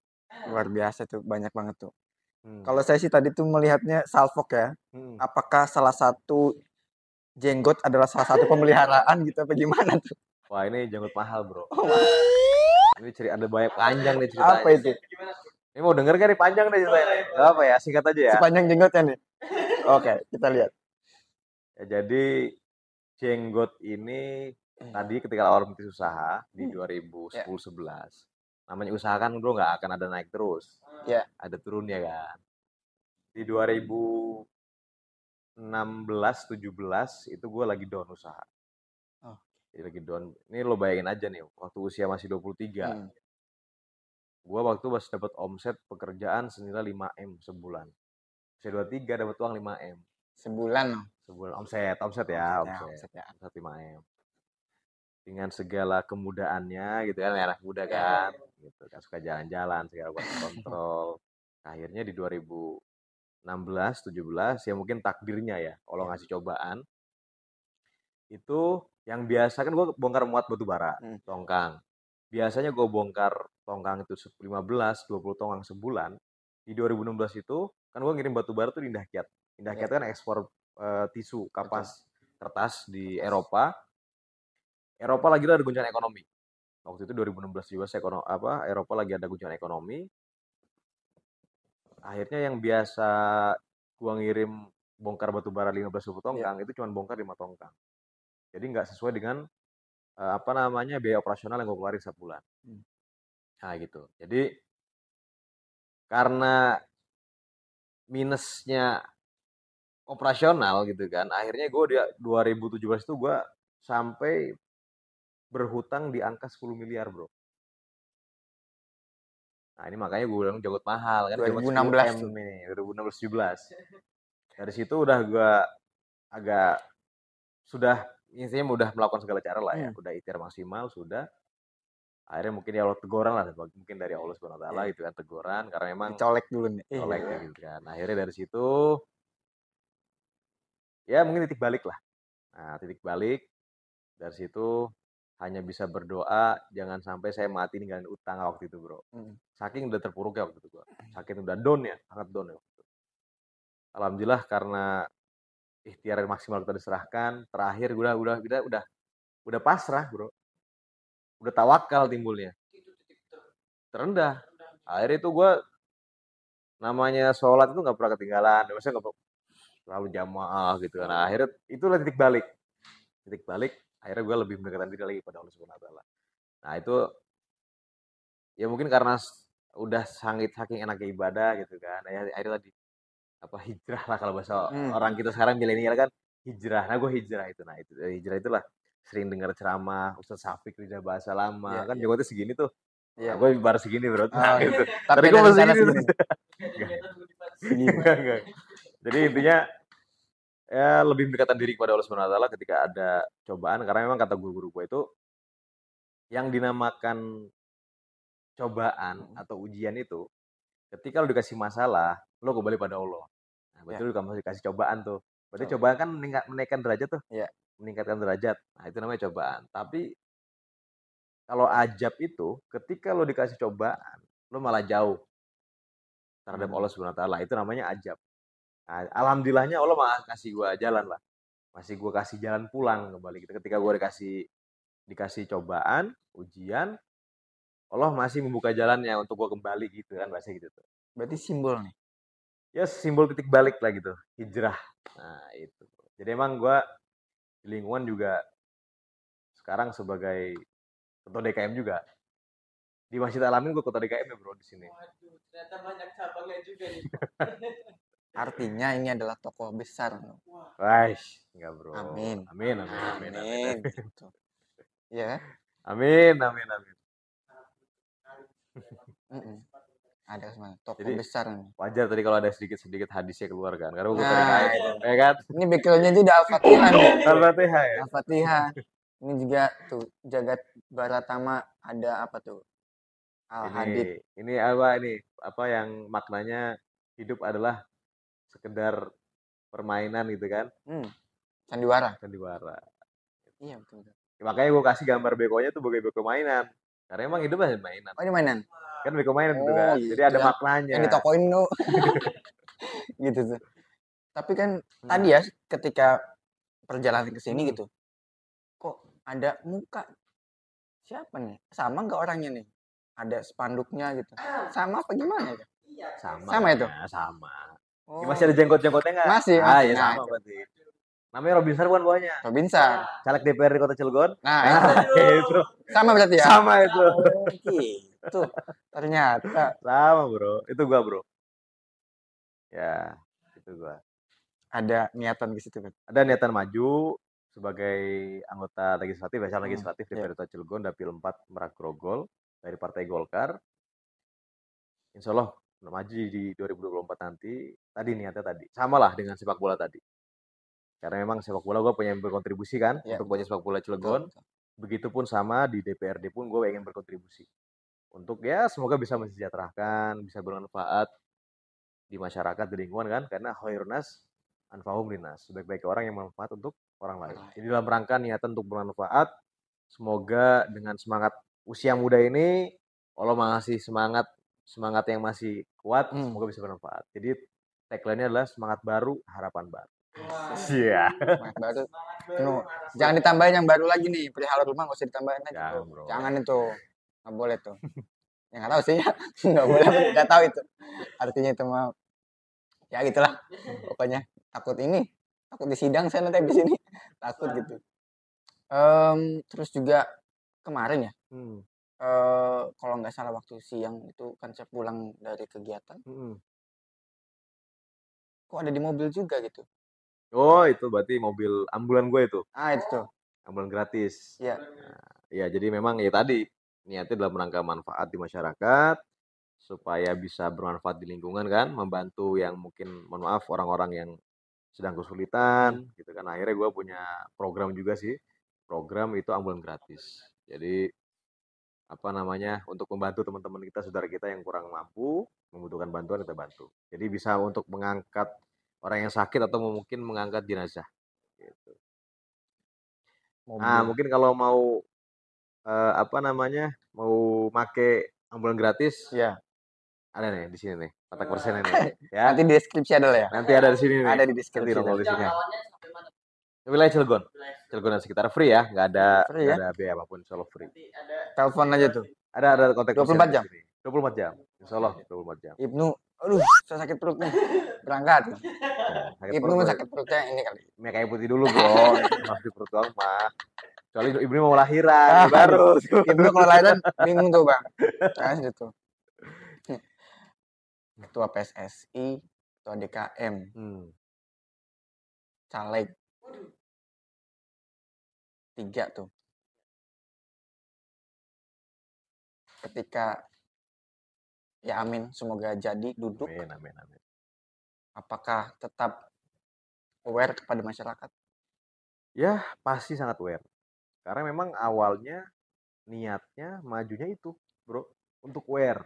luar biasa tuh, banyak banget tuh. Kalau saya sih tadi tuh melihatnya salfok ya. Apakah salah satu jenggot adalah salah satu pemeliharaan gitu apa gimana tuh? Wah, ini jenggot mahal, bro. Ini ada banyak panjang nih ceritanya. Apa itu? Ini mau denger kan nih panjang deh ceritanya. Gak apa ya, singkat aja ya. Sepanjang jenggotnya nih. Oke, kita lihat. Ya, jadi jenggot ini tadi ketika awal merintis usaha di 2010-11. Namanya usaha kan bro nggak akan ada naik terus. Ya. Ada turunnya kan. Di 2016-17 itu gue lagi down usaha. Oh. Jadi lagi down. Ini lo bayangin aja nih, waktu usia masih 23. Gue waktu pas dapat omset pekerjaan senilai 5M sebulan. Usia 23 dapat uang 5M. Sebulan loh. Sebulan omset ya. Omset 5M. Dengan segala kemudaannya gitu kan, anak muda kan, gitu kan suka jalan-jalan, segala kontrol. Akhirnya di 2016-17 ya mungkin takdirnya ya, Allah ngasih cobaan. Itu yang biasa kan gue bongkar muat batu bara, tongkang. Biasanya gue bongkar tongkang itu 15-20 tongkang sebulan. Di 2016 itu kan gue ngirim batu bara tuh di Indah Kiat. Indah Kiat kan ekspor tisu kapas kertas di Eropa. Eropa lagi ada guncangan ekonomi. Waktu itu 2016 juga Eropa lagi ada guncangan ekonomi. Akhirnya yang biasa gua ngirim bongkar batu bara 15-20 tongkang itu cuma bongkar 5 tongkang. Jadi nggak sesuai dengan biaya operasional yang gua keluarin sebulan. Nah gitu. Jadi karena minusnya operasional gitu kan, akhirnya gue di 2017 itu gue sampai berhutang di angka 10 miliar bro. Nah ini makanya gue bilang jenggot mahal kan. 2016 nih, 2016-17. Dari situ udah gue agak intinya udah melakukan segala cara lah ya. Udah ikhtiar maksimal, sudah. Akhirnya mungkin ya Allah teguran lah, mungkin dari Allah SWT gitu kan, teguran karena memang colek dulu nih. Colek gitu kan. Akhirnya dari situ ya mungkin titik balik lah. Nah titik balik dari situ hanya bisa berdoa jangan sampai saya mati ninggalin utang waktu itu bro. Saking udah terpuruk ya waktu itu gua. Saking udah down ya, sangat down ya waktu itu. Alhamdulillah karena ikhtiar maksimal kita diserahkan, terakhir udah pasrah bro. Udah tawakal timbulnya. Terendah. Akhirnya itu gua namanya sholat itu nggak pernah ketinggalan. Maksudnya nggak selalu jamaah gitu kan. Nah, akhirnya itulah titik balik. Titik balik. Akhirnya gue lebih mendekatkan diri lagi pada Allah Subhanahu Wa Taala. Nah itu ya mungkin karena udah saking enaknya ibadah gitu kan. Akhirnya tadi hijrah lah kalau bahasa orang kita sekarang milenial kan hijrah. Nah gue hijrah itu. Nah itu hijrah itulah sering dengar ceramah Ustaz Syafiq Ridha Bahasa Lama kan jengotnya segini tuh. Nah, gue baru segini bro. Gitu. Tapi gue masih segini. Enggak. Jadi intinya ya lebih mendekatkan diri kepada Allah Subhanahu Wa Taala ketika ada cobaan karena memang kata guru-guru gue itu yang dinamakan cobaan atau ujian itu ketika lo dikasih masalah lo kembali pada Allah. Nah, betul kamu dikasih cobaan tuh. Berarti cobaan kan menaikkan derajat tuh. Meningkatkan derajat. Nah, itu namanya cobaan. Tapi kalau ajab itu ketika lo dikasih cobaan lo malah jauh terhadap Allah Subhanahu Wa Taala. Itu namanya ajab. Nah, alhamdulillahnya Allah malah kasih gue jalan lah. Masih gue kasih jalan pulang kembali. Ketika gue dikasih cobaan, ujian, Allah masih membuka jalannya untuk gue kembali gitu kan. Bahasa gitu tuh. Berarti simbol nih? Ya simbol titik balik lah gitu. Hijrah. Nah itu. Jadi emang gue di lingkungan juga sekarang sebagai ketua DKM juga. Di Masjid Al-Amin gue ketua DKM ya bro di sini. Waduh, ternyata banyak cabangnya juga nih. Artinya ini adalah tokoh besar. Wah, enggak bro. Amin. Amin. Gitu. Ya. Amin. Ada semuanya. Tokoh besar nih. Wajar tadi kalau ada sedikit hadisnya keluar kan. Karena gue tadi ya kan. Ini backgroundnya itu udah Al-Fatihah nih. Al-Fatihah ya. Al-Fatihah. Ini juga tuh Jagat Baratama ada apa tuh? Al-Hadid. Ini apa yang maknanya hidup adalah sekedar permainan gitu kan. Sandiwara. Iya betul. Makanya gue kasih gambar bekonya tuh sebagai beko mainan. Karena emang hidupnya mainan. Oh ini mainan? Kan beko mainan gitu kan. Gitu. Jadi ada maknanya. Yang ditokoin tuh. Gitu tuh. Tapi kan tadi ya ketika perjalanan ke sini gitu. Kok ada muka siapa nih? Sama nggak orangnya nih? Ada spanduknya gitu. Sama apa gimana ya? Sama itu? Sama. Oh. Masih ada jenggot-jenggotnya nggak? Masih. Ah, ya Nah, sama berarti. Namanya Robinsar bukan bawahnya. Robinsar. Caleg DPRD Kota Cilegon. Nah, itu. Sama berarti ya? Sama itu. Oh, gitu. Ternyata. Sama, Bro. Itu gua, Bro. Ya, itu gua. Ada niatan ke situ, kan? Ada niatan maju sebagai anggota legislatif, calon legislatif DPRD Kota Cilegon, Dapil 4 Merak Grogol dari Partai Golkar. Insya Allah maju di 2024 nanti. Tadi niatnya tadi. Sama lah dengan sepak bola tadi. Karena memang sepak bola gue pengen berkontribusi kan untuk banyak sepak bola Cilegon. Begitupun sama di DPRD pun gue ingin berkontribusi. Untuk ya semoga bisa mensejahterakan, bisa bermanfaat di masyarakat, di lingkungan kan. Karena khairun-nas anfa'uhum linnas. Sebaik-baik orang yang bermanfaat untuk orang lain. Jadi dalam rangka niatan untuk bermanfaat, semoga dengan semangat usia muda ini, Allah mengasih semangat yang masih kuat, semoga bisa bermanfaat. Jadi tagline-nya adalah semangat baru, harapan baru. Iya. Semangat baru. Jangan ditambahin yang baru lagi nih, perihal rumah nggak usah ditambahin lagi. Jangan itu, nggak boleh tuh. Ya nggak tahu sih ya, nggak boleh, nggak tahu itu. Artinya itu mah, ya gitulah. Pokoknya takut di sidang saya nanti di sini, takut gitu. Terus juga kemarin ya. Kalau nggak salah waktu siang itu kan saya pulang dari kegiatan. Kok ada di mobil juga gitu? Oh, itu berarti mobil ambulan gue itu. Ah, itu tuh. Ambulan gratis. Iya. Ya, jadi memang ya tadi niatnya dalam rangka manfaat di masyarakat supaya bisa bermanfaat di lingkungan kan, membantu yang mungkin mohon maaf orang-orang yang sedang kesulitan gitu kan. Akhirnya gue punya program juga sih. Program itu ambulan gratis. Jadi untuk membantu teman-teman kita, saudara kita yang kurang mampu, membutuhkan bantuan, kita bantu. Jadi bisa untuk mengangkat orang yang sakit atau mungkin mengangkat jenazah. Gitu. Nah, mungkin kalau mau mau make ambulan gratis, ya ada nih di sini nih, kontak persen ini. Ya. Nanti di deskripsi ada lah ya. Nanti ada di sini nih. Ada di deskripsi. Nanti di sini. Wilayah Cilegon dan sekitar free ya, nggak ada biaya apapun, insya Allah free. Telepon aja tuh. Ada kontak 24 jam. 24 jam, insya Allah 24 jam. Ibnu, aduh, saya sakit perut nih, berangkat. Ibnu sakit perutnya ini kali. Minyak kayu putih dulu bro, masih perut doang mah. Kecuali Ibnu mau lahiran, baru. Ibnu kalau lahiran bingung tuh bang. Nah gitu. Ketua PSSI, ketua DKM, caleg. 3 tuh. Ketika ya amin, semoga jadi duduk. Amin. Apakah tetap aware kepada masyarakat? Ya, pasti sangat aware. Karena memang awalnya niatnya majunya itu, bro, untuk aware,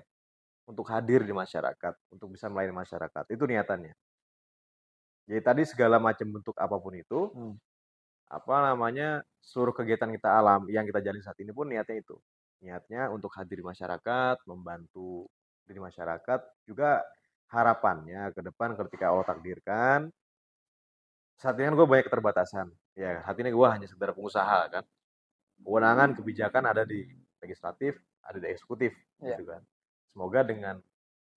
untuk hadir di masyarakat, untuk bisa melayani masyarakat. Itu niatannya. Jadi tadi segala macam bentuk apapun itu, seluruh kegiatan yang kita jalani saat ini pun niatnya itu. Niatnya untuk hadir di masyarakat, membantu di masyarakat, juga harapannya ke depan ketika Allah takdirkan. Saat ini kan gue banyak keterbatasan. Ya, saat ini gue hanya sekedar pengusaha kan. Kewenangan kebijakan ada di legislatif, ada di eksekutif, gitu kan. Semoga dengan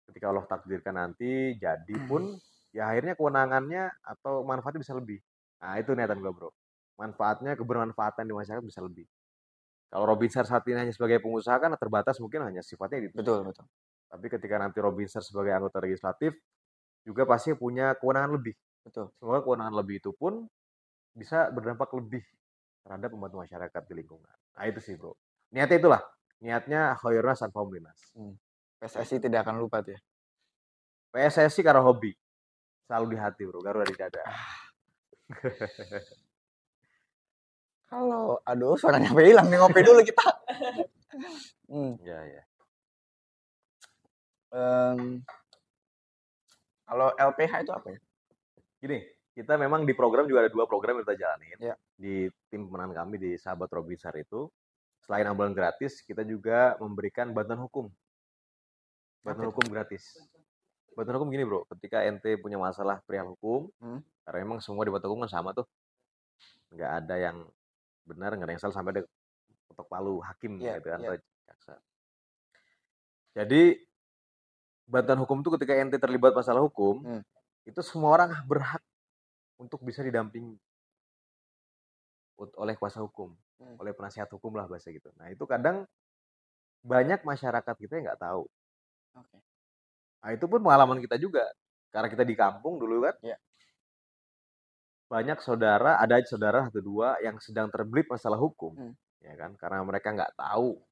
ketika Allah takdirkan nanti jadi pun ya akhirnya kewenangannya atau manfaatnya bisa lebih. Nah, itu niatan gue, bro. Manfaatnya, kebermanfaatan di masyarakat bisa lebih. Kalau Robinsar saat ini hanya sebagai pengusaha kan terbatas, mungkin hanya sifatnya itu. Betul. Tapi ketika nanti Robinsar sebagai anggota legislatif juga pasti punya kewenangan lebih. Betul. Semoga kewenangan lebih itu pun bisa berdampak lebih terhadap membantu masyarakat di lingkungan. Nah, itu sih, bro. Niatnya itulah. Niatnya khairun-nas anfa'uhum linnas. PSSI tidak akan lupa tuh ya. PSSI karena hobi. Selalu di hati, bro. Garuda di dada. Kalau, aduh, suaranya hilang nih, ngopi dulu kita. Ya. Kalau LPH itu apa ya? Gini, kita memang di program juga ada 2 program yang kita jalanin. Ya. Di tim pemenangan kami di Sahabat Robinsar itu, selain ambulan gratis, kita juga memberikan bantuan hukum. Bantuan hukum gratis. Bantuan hukum gini, bro, ketika ente punya masalah perihal hukum, karena memang semua di bantuan hukum kan sama tuh. Nggak ada yang benar, nggak ada yang salah sampai ada ketok palu hakim gitu kan, atau jaksa. Jadi bantuan hukum itu ketika ente terlibat masalah hukum, itu semua orang berhak untuk bisa didampingi oleh kuasa hukum, oleh penasihat hukum lah bahasa gitu. Nah itu kadang banyak masyarakat kita yang nggak tahu. Oke. Nah itu pun pengalaman kita juga, karena kita di kampung dulu kan. Iya. Banyak saudara, ada saudara satu dua yang sedang terbelit masalah hukum, ya kan? Karena mereka nggak tahu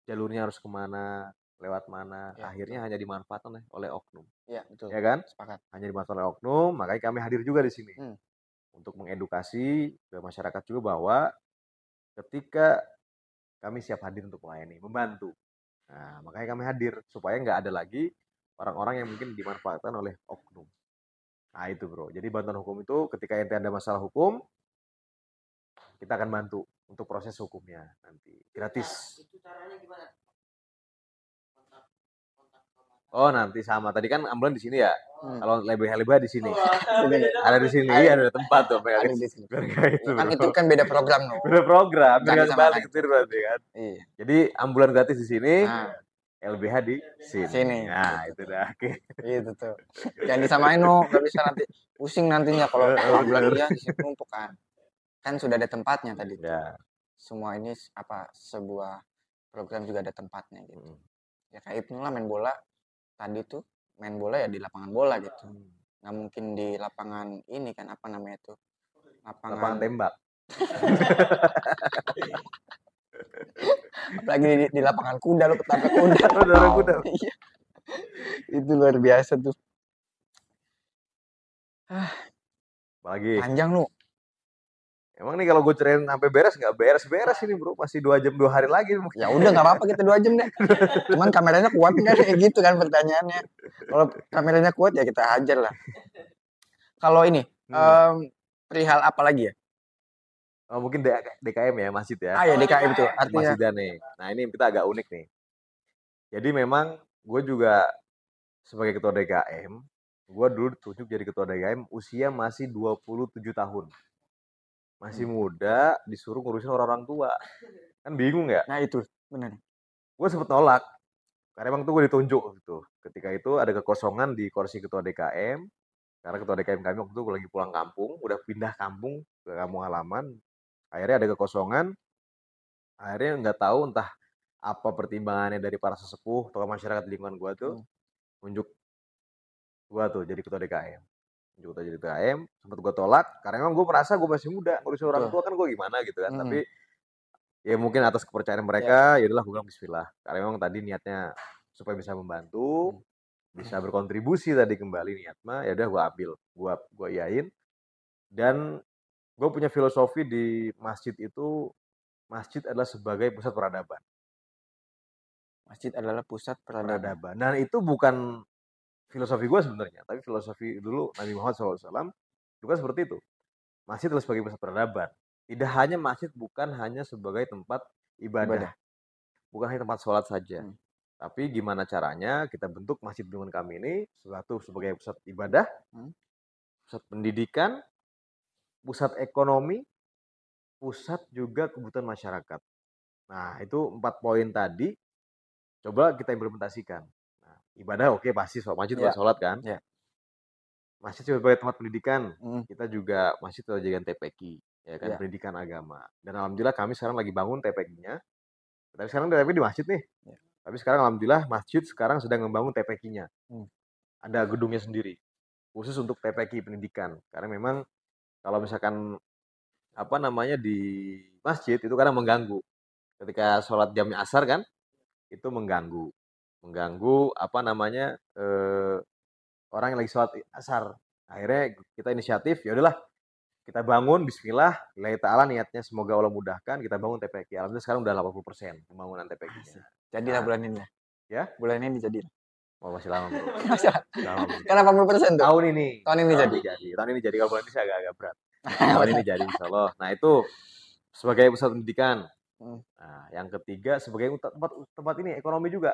jalurnya harus kemana, lewat mana, Ya, akhirnya hanya dimanfaatkan oleh oknum. Iya, betul. Ya kan? Sepakat. Hanya dimanfaatkan oleh oknum, makanya kami hadir juga di sini. Untuk mengedukasi ke masyarakat juga bahwa ketika kami siap hadir untuk melayani, membantu. Nah, makanya kami hadir supaya nggak ada lagi orang-orang yang mungkin dimanfaatkan oleh oknum. Nah itu bro, jadi bantuan hukum itu ketika ente ada masalah hukum, kita akan bantu untuk proses hukumnya nanti, gratis. Itu caranya gimana? Oh nanti sama, tadi kan ambulan di sini ya. Kalau lebih di sini. Oh, Ada di sini, ada tempat tuh. Ada di sini. Itu, Kan itu kan beda program loh. beda program, Jangan beda samakan. balik berarti kan. Iya. Jadi ambulan gratis di sini, Nah, LBH di sini. Sini. Nah itu dah. Oke. itu tuh. Jangan disamain no, nggak bisa nanti pusing nantinya kalau bulan dia di sini numpuk kan. Kan sudah ada tempatnya tadi tuh. Ya. Semua ini sebuah program juga ada tempatnya gitu. Ya kayak Ibnu lah main bola. Tadi tuh main bola ya di lapangan bola gitu. Nggak mungkin di lapangan ini kan apa namanya tuh? Lapangan tembak. Apalagi di lapangan kuda lo ketabrak kuda. Kuda. Iya. Itu luar biasa tuh. Apalagi Panjang lu. emang nih kalau gue ceritain sampai beres nggak beres ini bro, pasti 2 jam 2 hari lagi. Ya udah nggak apa-apa kita 2 jam deh. Cuman kameranya kuat kan kayak gitu kan pertanyaannya. Kalau kameranya kuat ya kita hajar lah. Kalau ini perihal apa lagi ya? Oh, mungkin DKM ya, masjid ya. Ah ya DKM tuh artinya. Masjid nih. Nah ini kita agak unik nih. Jadi memang gue juga sebagai ketua DKM, gue dulu ditunjuk jadi ketua DKM usia masih 27 tahun. Masih muda, disuruh ngurusin orang-orang tua. Kan bingung ya? Nah itu, benar. Gue sempet nolak. Karena emang tuh gue ditunjuk gitu. Ketika itu ada kekosongan di kursi ketua DKM. Karena ketua DKM kami waktu itu lagi pulang kampung, udah pindah kampung ke kampung halaman. Akhirnya ada kekosongan. Akhirnya nggak tahu entah apa pertimbangannya dari para sesepuh atau masyarakat di lingkungan gue tuh. Unjuk gue tuh jadi ketua DKM. Juga jadi DKM, sempat gue tolak karena emang gue merasa gue masih muda, ngurusin orang tua kan gue gimana gitu kan. Tapi ya mungkin atas kepercayaan mereka, ya udahlah gue bilang bismillah. Karena memang tadi niatnya supaya bisa membantu, bisa berkontribusi tadi kembali niat mah, ya udah gue ambil, gue iyain. Dan gue punya filosofi di masjid itu, masjid adalah sebagai pusat peradaban. Masjid adalah pusat peradaban. Dan itu bukan filosofi gue sebenarnya, tapi filosofi dulu Nabi Muhammad SAW juga seperti itu. Masjid adalah sebagai pusat peradaban. Tidak hanya masjid bukan hanya sebagai tempat ibadah. Bukan hanya tempat sholat saja. Tapi gimana caranya kita bentuk masjid lingkungan kami ini sebagai pusat ibadah, pusat pendidikan, pusat ekonomi, pusat juga kebutuhan masyarakat. Nah itu 4 poin tadi coba kita implementasikan. Ibadah oke, pasti masjid buat sholat kan. Masjid sebagai tempat pendidikan, kita juga masjid harus jadikan TPQ, ya kan, pendidikan agama. Dan alhamdulillah kami sekarang lagi bangun TPQ-nya. Tapi sekarang TPQ di masjid nih. Tapi sekarang alhamdulillah masjid sekarang sedang membangun TPQ-nya. Ada gedungnya sendiri khusus untuk TPQ pendidikan. Karena memang kalau misalkan apa namanya di masjid itu kadang mengganggu. Ketika sholat jamnya asar kan, itu mengganggu apa namanya orang yang lagi sholat asar. Akhirnya kita inisiatif, ya udahlah kita bangun, bismillah, lillahi ta'ala niatnya semoga Allah mudahkan, kita bangun TPQ. Alhamdulillah sekarang udah 80% pembangunan TPQ-nya. Jadilah bulan ini ya? Bulan ini jadi. Oh masih lama bro. Kan 80% tuh. Tahun ini jadi. Tahun ini jadi, kalau bulan ini sih agak berat. Tahun ini jadi insya Allah. Nah itu sebagai pusat pendidikan. Nah yang ketiga sebagai tempat ini ekonomi juga.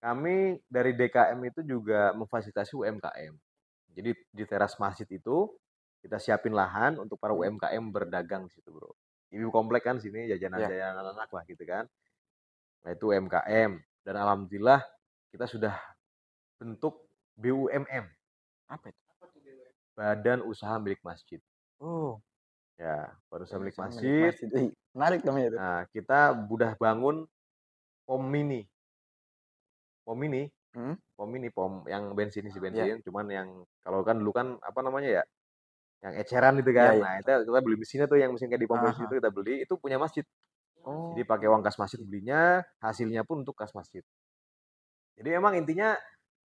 Kami dari DKM itu juga memfasilitasi UMKM. Jadi di teras masjid itu kita siapin lahan untuk para UMKM berdagang di situ, bro. Ibu komplek kan sini jajanan-jajanan anak lah gitu kan. Nah itu UMKM. Dan alhamdulillah kita sudah bentuk BUMM. Apa itu? Badan Usaha Milik Masjid. Oh. Ya, badan usaha milik Usaha masjid. Menarik namanya itu. Nah, kita udah bangun pom mini. Pom mini, pom yang bensin isi bensin, cuman yang kalau kan dulu kan apa namanya ya, yang eceran gitu kan. Nah, kita beli mesinnya tuh, yang mesin kayak di pom bensin itu kita beli, itu punya masjid. Jadi pakai uang kas masjid belinya, hasilnya pun untuk kas masjid. Jadi emang intinya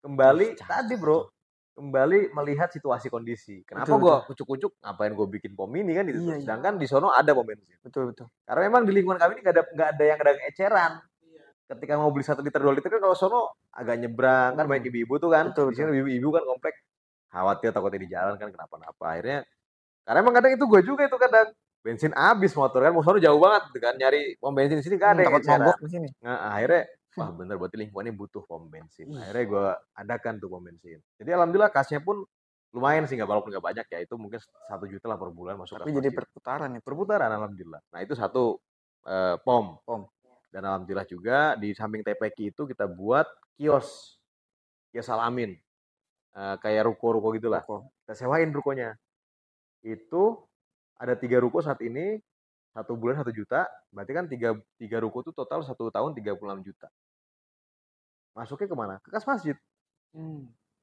kembali tadi bro, kembali melihat situasi kondisi. Kenapa gue kucuk-kucuk, ngapain gue bikin pom mini kan gitu. Sedangkan di sono ada pom bensin. Betul. Karena memang di lingkungan kami ini nggak ada yang ada eceran. Ketika mau beli 1 liter 2 liter kan kalau sono agak nyebrang kan, banyak ibu-ibu tuh kan. Di sini ibu-ibu kan komplek khawatir takutnya di jalan kan kenapa-napa. Akhirnya karena emang kadang itu gue juga itu kadang bensin habis motor kan, motor jauh banget gitu kan, nyari pom bensin di sini kan ada takut mogok di sini. Nah, akhirnya wah bener berarti lingkungannya butuh pom bensin. Akhirnya gue adakan tuh pom bensin. Jadi alhamdulillah kasnya pun lumayan sih, walaupun nggak banyak ya, itu mungkin 1 juta lah per bulan masuk. Tapi jadi perputaran itu. Perputaran alhamdulillah. Nah itu satu pom. Dan alhamdulillah juga di samping TPQ itu kita buat kios Al-Amin. Kayak ruko-ruko gitulah. Kita sewain rukonya. Itu ada 3 ruko saat ini, 1 bulan 1 juta, berarti kan 3 ruko itu total 1 tahun 36 juta. Masuknya kemana? Ke kas masjid.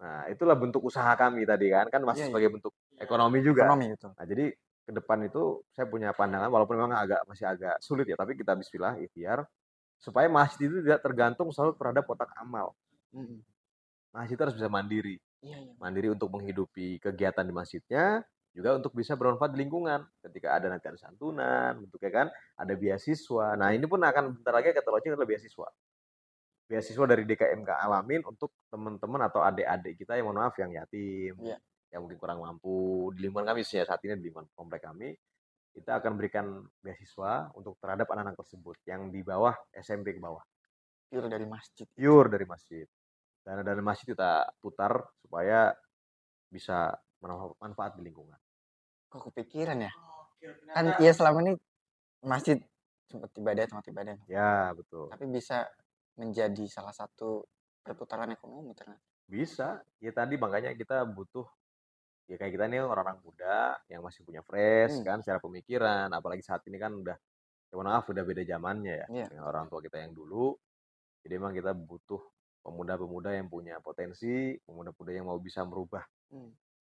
Nah itulah bentuk usaha kami tadi kan masih sebagai bentuk ekonomi juga. Nah jadi ke depan itu saya punya pandangan, walaupun memang masih agak sulit ya, tapi kita bismillah ikhtiar supaya masjid itu tidak tergantung selalu terhadap kotak amal. Masjid itu harus bisa mandiri. Mandiri untuk menghidupi kegiatan di masjidnya, juga untuk bisa bermanfaat di lingkungan. Ketika ada nanti ada santunan, bentuknya kan ada beasiswa. Nah ini pun akan bentar lagi kita launching adalah beasiswa. Beasiswa dari DKMK Al-Amin untuk teman-teman atau adik-adik kita yang mohon maaf yang yatim, yang mungkin kurang mampu di lingkungan kami ya, saat ini di lingkungan komplek kami, kita akan berikan beasiswa untuk terhadap anak-anak tersebut yang di bawah SMP ke bawah. Pure dari masjid. Dana dari masjid kita putar supaya bisa manfaat di lingkungan. Kok kepikiran ya? Kan ya selama ini masjid tempat ibadah. Ya betul. Tapi bisa menjadi salah satu perputaran ekonomi ternyata. Bisa. Ya tadi makanya kita butuh, ya kayak kita nih orang-orang muda yang masih punya fresh kan secara pemikiran, apalagi saat ini kan udah, ya maaf udah beda zamannya ya dengan orang tua kita yang dulu. Jadi emang kita butuh pemuda-pemuda yang punya potensi, pemuda-pemuda yang mau bisa merubah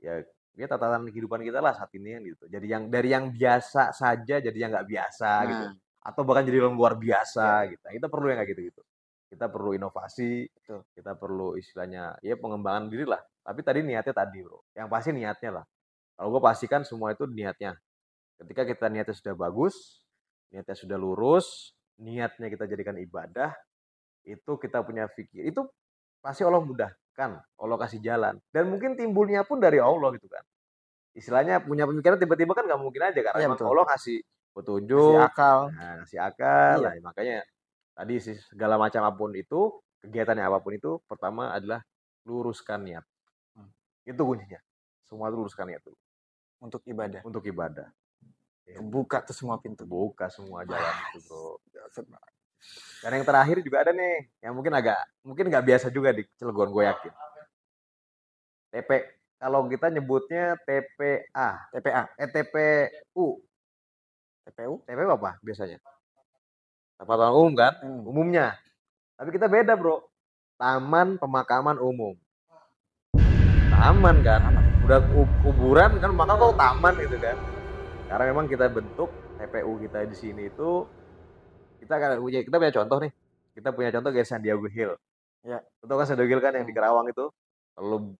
ya tatanan kehidupan kita lah saat ini kan gitu. Jadi yang dari yang biasa saja jadi yang nggak biasa gitu, atau bahkan jadi yang luar biasa gitu. Kita perlu yang kayak gitu. Kita perlu inovasi, kita perlu istilahnya ya pengembangan diri lah. Tapi tadi niatnya tadi bro, yang pasti niatnya lah. Kalau gue pastikan semua itu niatnya. Ketika kita niatnya sudah bagus, niatnya sudah lurus, niatnya kita jadikan ibadah, itu kita punya pikir, itu pasti Allah mudahkan, Allah kasih jalan. Dan mungkin timbulnya pun dari Allah gitu kan. Istilahnya punya pemikiran tiba-tiba kan nggak mungkin aja, karena memang Allah ngasih petunjuk, ngasih akal. Nah, makanya tadi sih segala macam apapun itu, kegiatannya apapun itu, pertama adalah luruskan niat. Itu kuncinya. Semua itu luruskan niat dulu. Untuk ibadah. Buka tuh semua pintu. Buka semua jalan itu bro. Dan yang terakhir juga ada nih, yang mungkin nggak biasa juga di Cilegon, gue yakin. Kalau kita nyebutnya TPU. TPU apa biasanya? Tempat umum kan? Umumnya. Tapi kita beda bro. Taman Pemakaman Umum. Taman kan? Udah kuburan kan, maka kok taman gitu kan? Karena memang kita bentuk TPU kita di sini itu, kita punya contoh nih. Kita punya contoh kayak San Diego Hill. Ya. Betul kan San Diego Hill kan yang di Kerawang itu? Kalau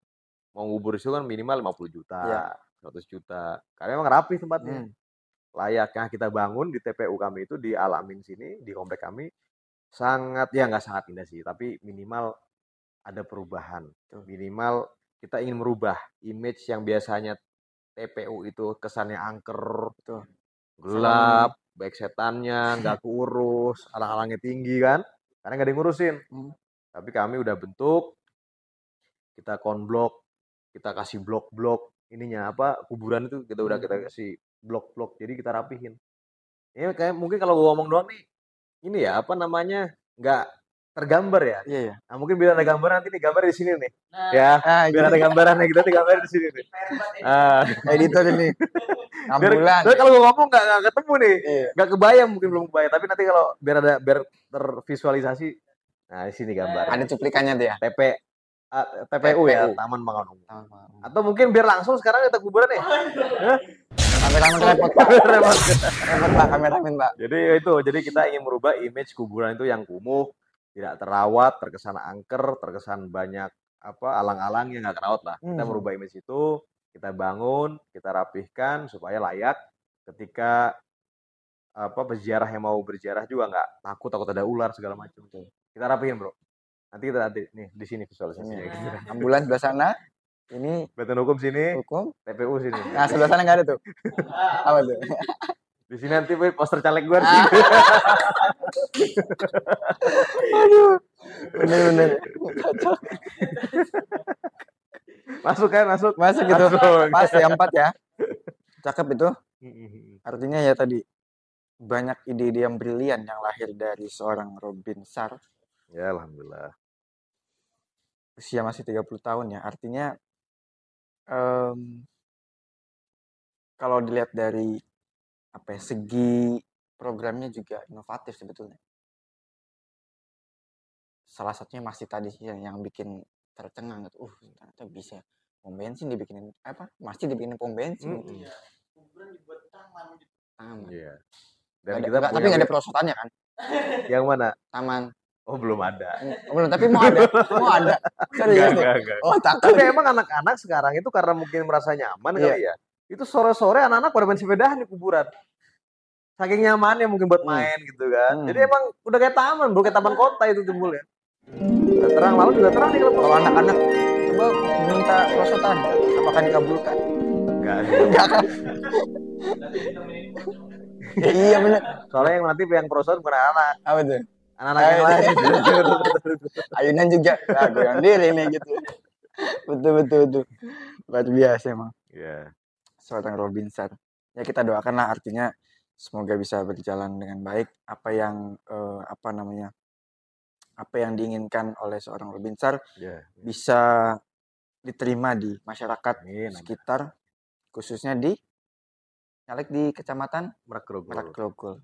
mau ngubur itu kan minimal 50 juta, 100 juta. Karena memang rapi tempatnya. Layaknya kita bangun di TPU kami itu di Al-Amin sini, di komplek kami, sangat, ya nggak sangat indah sih, tapi minimal ada perubahan. Minimal kita ingin merubah image yang biasanya TPU itu kesannya angker, gelap, baik setannya, nggak keurus, alang-alangnya tinggi kan, karena nggak ada yang ngurusin. Tapi kami udah bentuk, kita konblok, kita kasih blok-blok, ininya apa, kuburan itu kita udah kita kasih blok-blok, jadi kita rapihin. Ini kayak mungkin kalau gue ngomong doang nih, ini ya apa namanya, nggak tergambar ya. Iya, iya. Nah, mungkin biar ada gambar nanti nih, gambar di sini nih. Nah, Ya, biar gitu. ada gambarannya kita nih gambar di sini nih. Editor ini. Biar, Ambulan. kalau gue ngomong nggak ketemu nih, Iya. nggak kebayang, mungkin belum kebayang. Tapi nanti kalau biar tervisualisasi, nah di sini gambar. Ada cuplikannya tuh ya. TPU ya, TPU. Taman Pangan Umum. Taman Pangan Umum. Atau mungkin biar langsung sekarang kita kuburan nih. Kameramen repot Pak. Repot Pak, kameramen Pak. Jadi itu, jadi kita ingin merubah image kuburan itu yang kumuh, tidak terawat, terkesan angker, terkesan banyak alang-alang yang nggak terawat lah. Kita merubah image itu, kita bangun, kita rapihkan supaya layak ketika peziarah yang mau berziarah juga nggak takut ada ular segala macam. Kita rapihin bro. Nanti kita nih di sini visualisasinya. Ambulan sebelah sana. Ini Badan Hukum sini. Hukum. TPU sini. Nah sebelah sana nggak ada tuh. Apa tuh? Di sini nanti poster caleg gue. Aduh. Bener. Masuk kan, masuk. Masuk gitu. Pas ya 4 ya. Cakep itu. Artinya ya tadi banyak ide-ide yang brilian yang lahir dari seorang Robin Sarr. Ya alhamdulillah. Usia masih 30 tahun ya. Artinya kalau dilihat dari segi programnya juga inovatif sebetulnya. Salah satunya masih tadi sih yang bikin tercengang gitu. Ternyata bisa pom bensin dibikinin masih dibikinin pom bensin. Iya. Kuburan dibuat taman gitu. Taman. Iya. Tapi nggak ada perosotannya kan? Yang mana? Taman. Oh belum ada. Belum, tapi mau ada. Mau ada. Serius. Enggak. Oh takut. Tapi emang anak-anak sekarang itu karena mungkin merasa nyaman kali ya. Itu sore-sore anak-anak pada main sepedahan di kuburan. Saking nyamannya mungkin buat main gitu kan. Jadi emang udah kayak taman, bro, kayak taman kota itu timbulnya. Udah terang, malam juga terang nih kalau anak-anak coba minta perosotan, apakah dikabulkan? Enggak kan? Iya benar. Soalnya yang nanti yang perosotan bukan anak. Apa tuh? Anak-anak yang lain. Ayunan juga. Goyang diri nih gitu. Betul. Luar biasa emang. Iya. Seorang Robin Sarr. Ya kita doakanlah, artinya semoga bisa berjalan dengan baik apa yang apa yang diinginkan oleh seorang Robin Sarr bisa diterima di masyarakat sekitar, khususnya di caleg di Kecamatan Merak Grogol.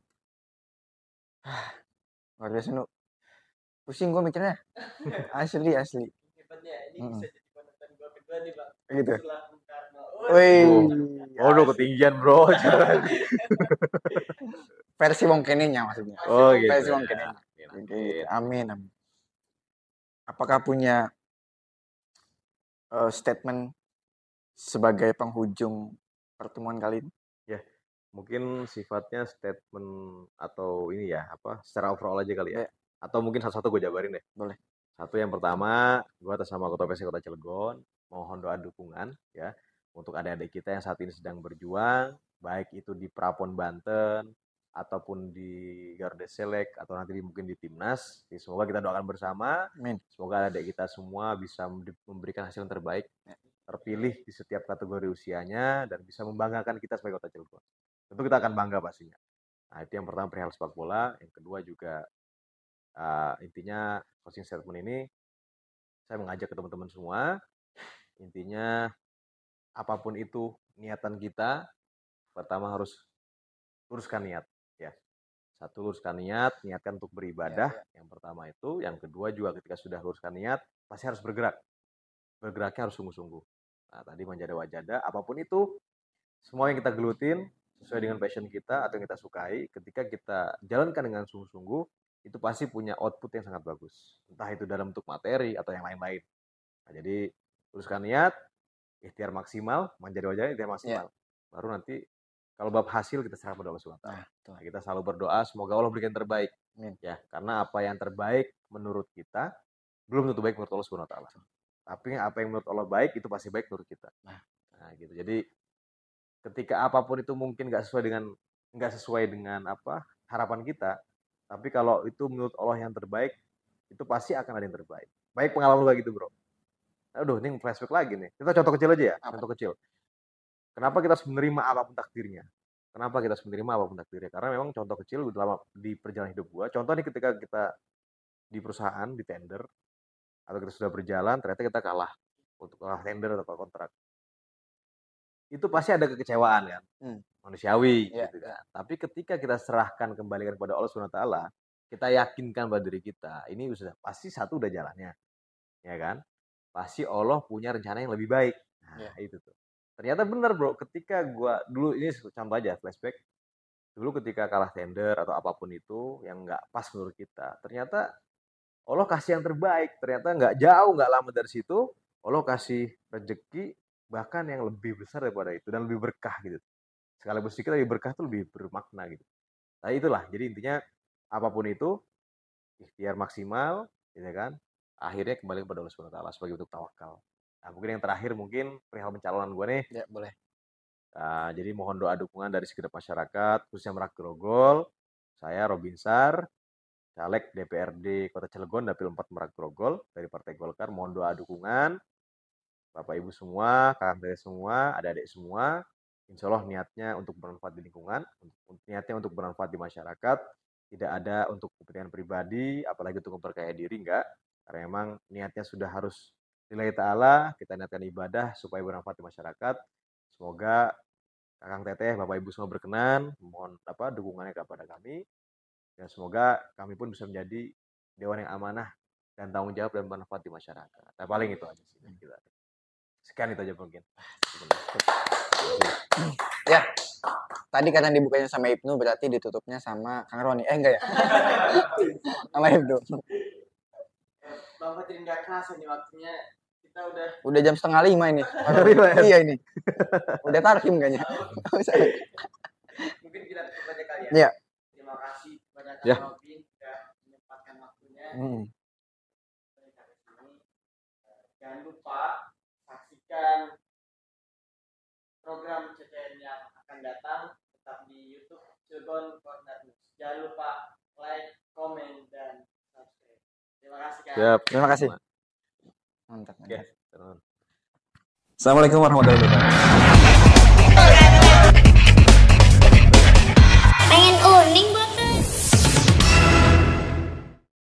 Luar biasa nu. Pusing gue mikirnya. Asli. Hebatnya ini bisa jadi panutan gue kedua nih bang. Gitu. Wih. Udah ketinggian bro. Versi Wong Kene-nya maksudnya. Oh gitu. Versi Wong Kene-nya. Amin. Apakah punya statement sebagai penghujung pertemuan kali ini? Ya, mungkin sifatnya statement atau ini ya secara overall aja kali ya. Atau mungkin satu-satu gue jabarin deh. Boleh. Satu, yang pertama, gue atas nama Ketua PSSI Kota Cilegon mohon doa dukungan ya untuk adik-adik kita yang saat ini sedang berjuang, baik itu di Prapon Banten ataupun di Garuda Select atau nanti mungkin di Timnas. Jadi semoga kita doakan bersama. Amin. Semoga adik kita semua bisa memberikan hasil yang terbaik, terpilih di setiap kategori usianya dan bisa membanggakan kita sebagai Kota Cilegon. Tentu kita akan bangga pastinya. Nah, itu yang pertama perihal sepak bola. Yang kedua juga intinya closing statement ini saya mengajak ke teman-teman semua, intinya apapun itu niatan kita, pertama harus luruskan niat ya. Satu, luruskan niat, niatkan untuk beribadah. Yang pertama itu. Yang kedua juga ketika sudah luruskan niat, pasti harus bergerak. Bergeraknya harus sungguh-sungguh. Nah, tadi manjada wajada, apapun itu, semua yang kita gelutin sesuai dengan passion kita atau yang kita sukai, ketika kita jalankan dengan sungguh-sungguh, itu pasti punya output yang sangat bagus. Entah itu dalam bentuk materi atau yang lain-lain. Nah, jadi luruskan niat, ikhtiar maksimal, manjada wajada, ikhtiar maksimal. Baru nanti kalau bab hasil kita serahkan pada Allah SWT. Nah, kita selalu berdoa semoga Allah berikan terbaik. Ya, karena apa yang terbaik menurut kita belum tentu baik menurut Allah SWT. Tapi apa yang menurut Allah baik itu pasti baik menurut kita. Nah gitu. Jadi ketika apapun itu mungkin nggak sesuai dengan harapan kita, tapi kalau itu menurut Allah yang terbaik, itu pasti akan ada yang terbaik. Baik pengalaman gue gitu bro. Aduh, ini flashback lagi nih. Kita contoh kecil aja ya. Contoh kecil. Kenapa kita harus menerima apapun takdirnya? Kenapa kita harus menerima apapun takdirnya? Karena memang contoh kecil dalam di perjalanan hidup gue. Contoh nih ketika kita di perusahaan, di tender, atau kita sudah berjalan, ternyata kita kalah untuk kalah tender atau kontrak. Itu pasti ada kekecewaan kan, manusiawi gitu kan. Tapi ketika kita serahkan kembalikan kepada Allah SWT, kita yakinkan pada diri kita, ini sudah pasti satu udah jalannya, ya kan? Pasti Allah punya rencana yang lebih baik. Nah, itu tuh. Ternyata benar bro, ketika gua dulu ini contoh aja flashback, dulu ketika kalah tender atau apapun itu yang nggak pas menurut kita, ternyata Allah kasih yang terbaik. Ternyata nggak jauh, nggak lama dari situ, Allah kasih rezeki bahkan yang lebih besar daripada itu dan lebih berkah gitu. Sekaligus kita lebih berkah tuh lebih bermakna gitu. Nah itulah, jadi intinya apapun itu ikhtiar maksimal, gitu kan. Akhirnya kembali kepada Allah SWT sebagai bentuk tawakal. Nah mungkin yang terakhir mungkin perihal pencalonan gue nih. Ya boleh. Jadi mohon doa dukungan dari segenap masyarakat, khususnya Merak Grogol. Saya Robin Sar, caleg DPRD Kota Cilegon, Dapil 4 Merak Grogol dari Partai Golkar. Mohon doa dukungan. Bapak Ibu semua, kakak saya semua, adik-adik semua, insya Allah niatnya untuk bermanfaat di lingkungan, niatnya untuk bermanfaat di masyarakat, tidak ada untuk kepentingan pribadi, apalagi untuk memperkaya diri, enggak. Karena memang niatnya sudah harus lillahi ta'ala, kita niatkan ibadah supaya bermanfaat di masyarakat. Semoga Kakang Teteh, Bapak Ibu semua berkenan, mohon dukungannya kepada kami, dan semoga kami pun bisa menjadi dewan yang amanah dan tanggung jawab dan bermanfaat di masyarakat. Nah, paling itu aja sih. Sekian itu aja mungkin. Ya, tadi karena dibukanya sama Ibnu berarti ditutupnya sama Kang Roni. Enggak ya? Sama Ibnu. Bang Fajrin nggak kerasa nih waktunya. Kita udah jam 4:30 ini. Iya ini. Udah tarhim kayaknya. Mungkin kita tutup aja kali ya. Iya. Terima kasih kepada Kang Robin sudah menyempatkan waktunya. Jangan lupa saksikan program CTN yang akan datang tetap di YouTube Cilegon Corner News. Jangan lupa like, komen, dan subscribe. Terima kasih Kak. Siap. Terima kasih. Mantap. Assalamualaikum warahmatullahi wabarakatuh.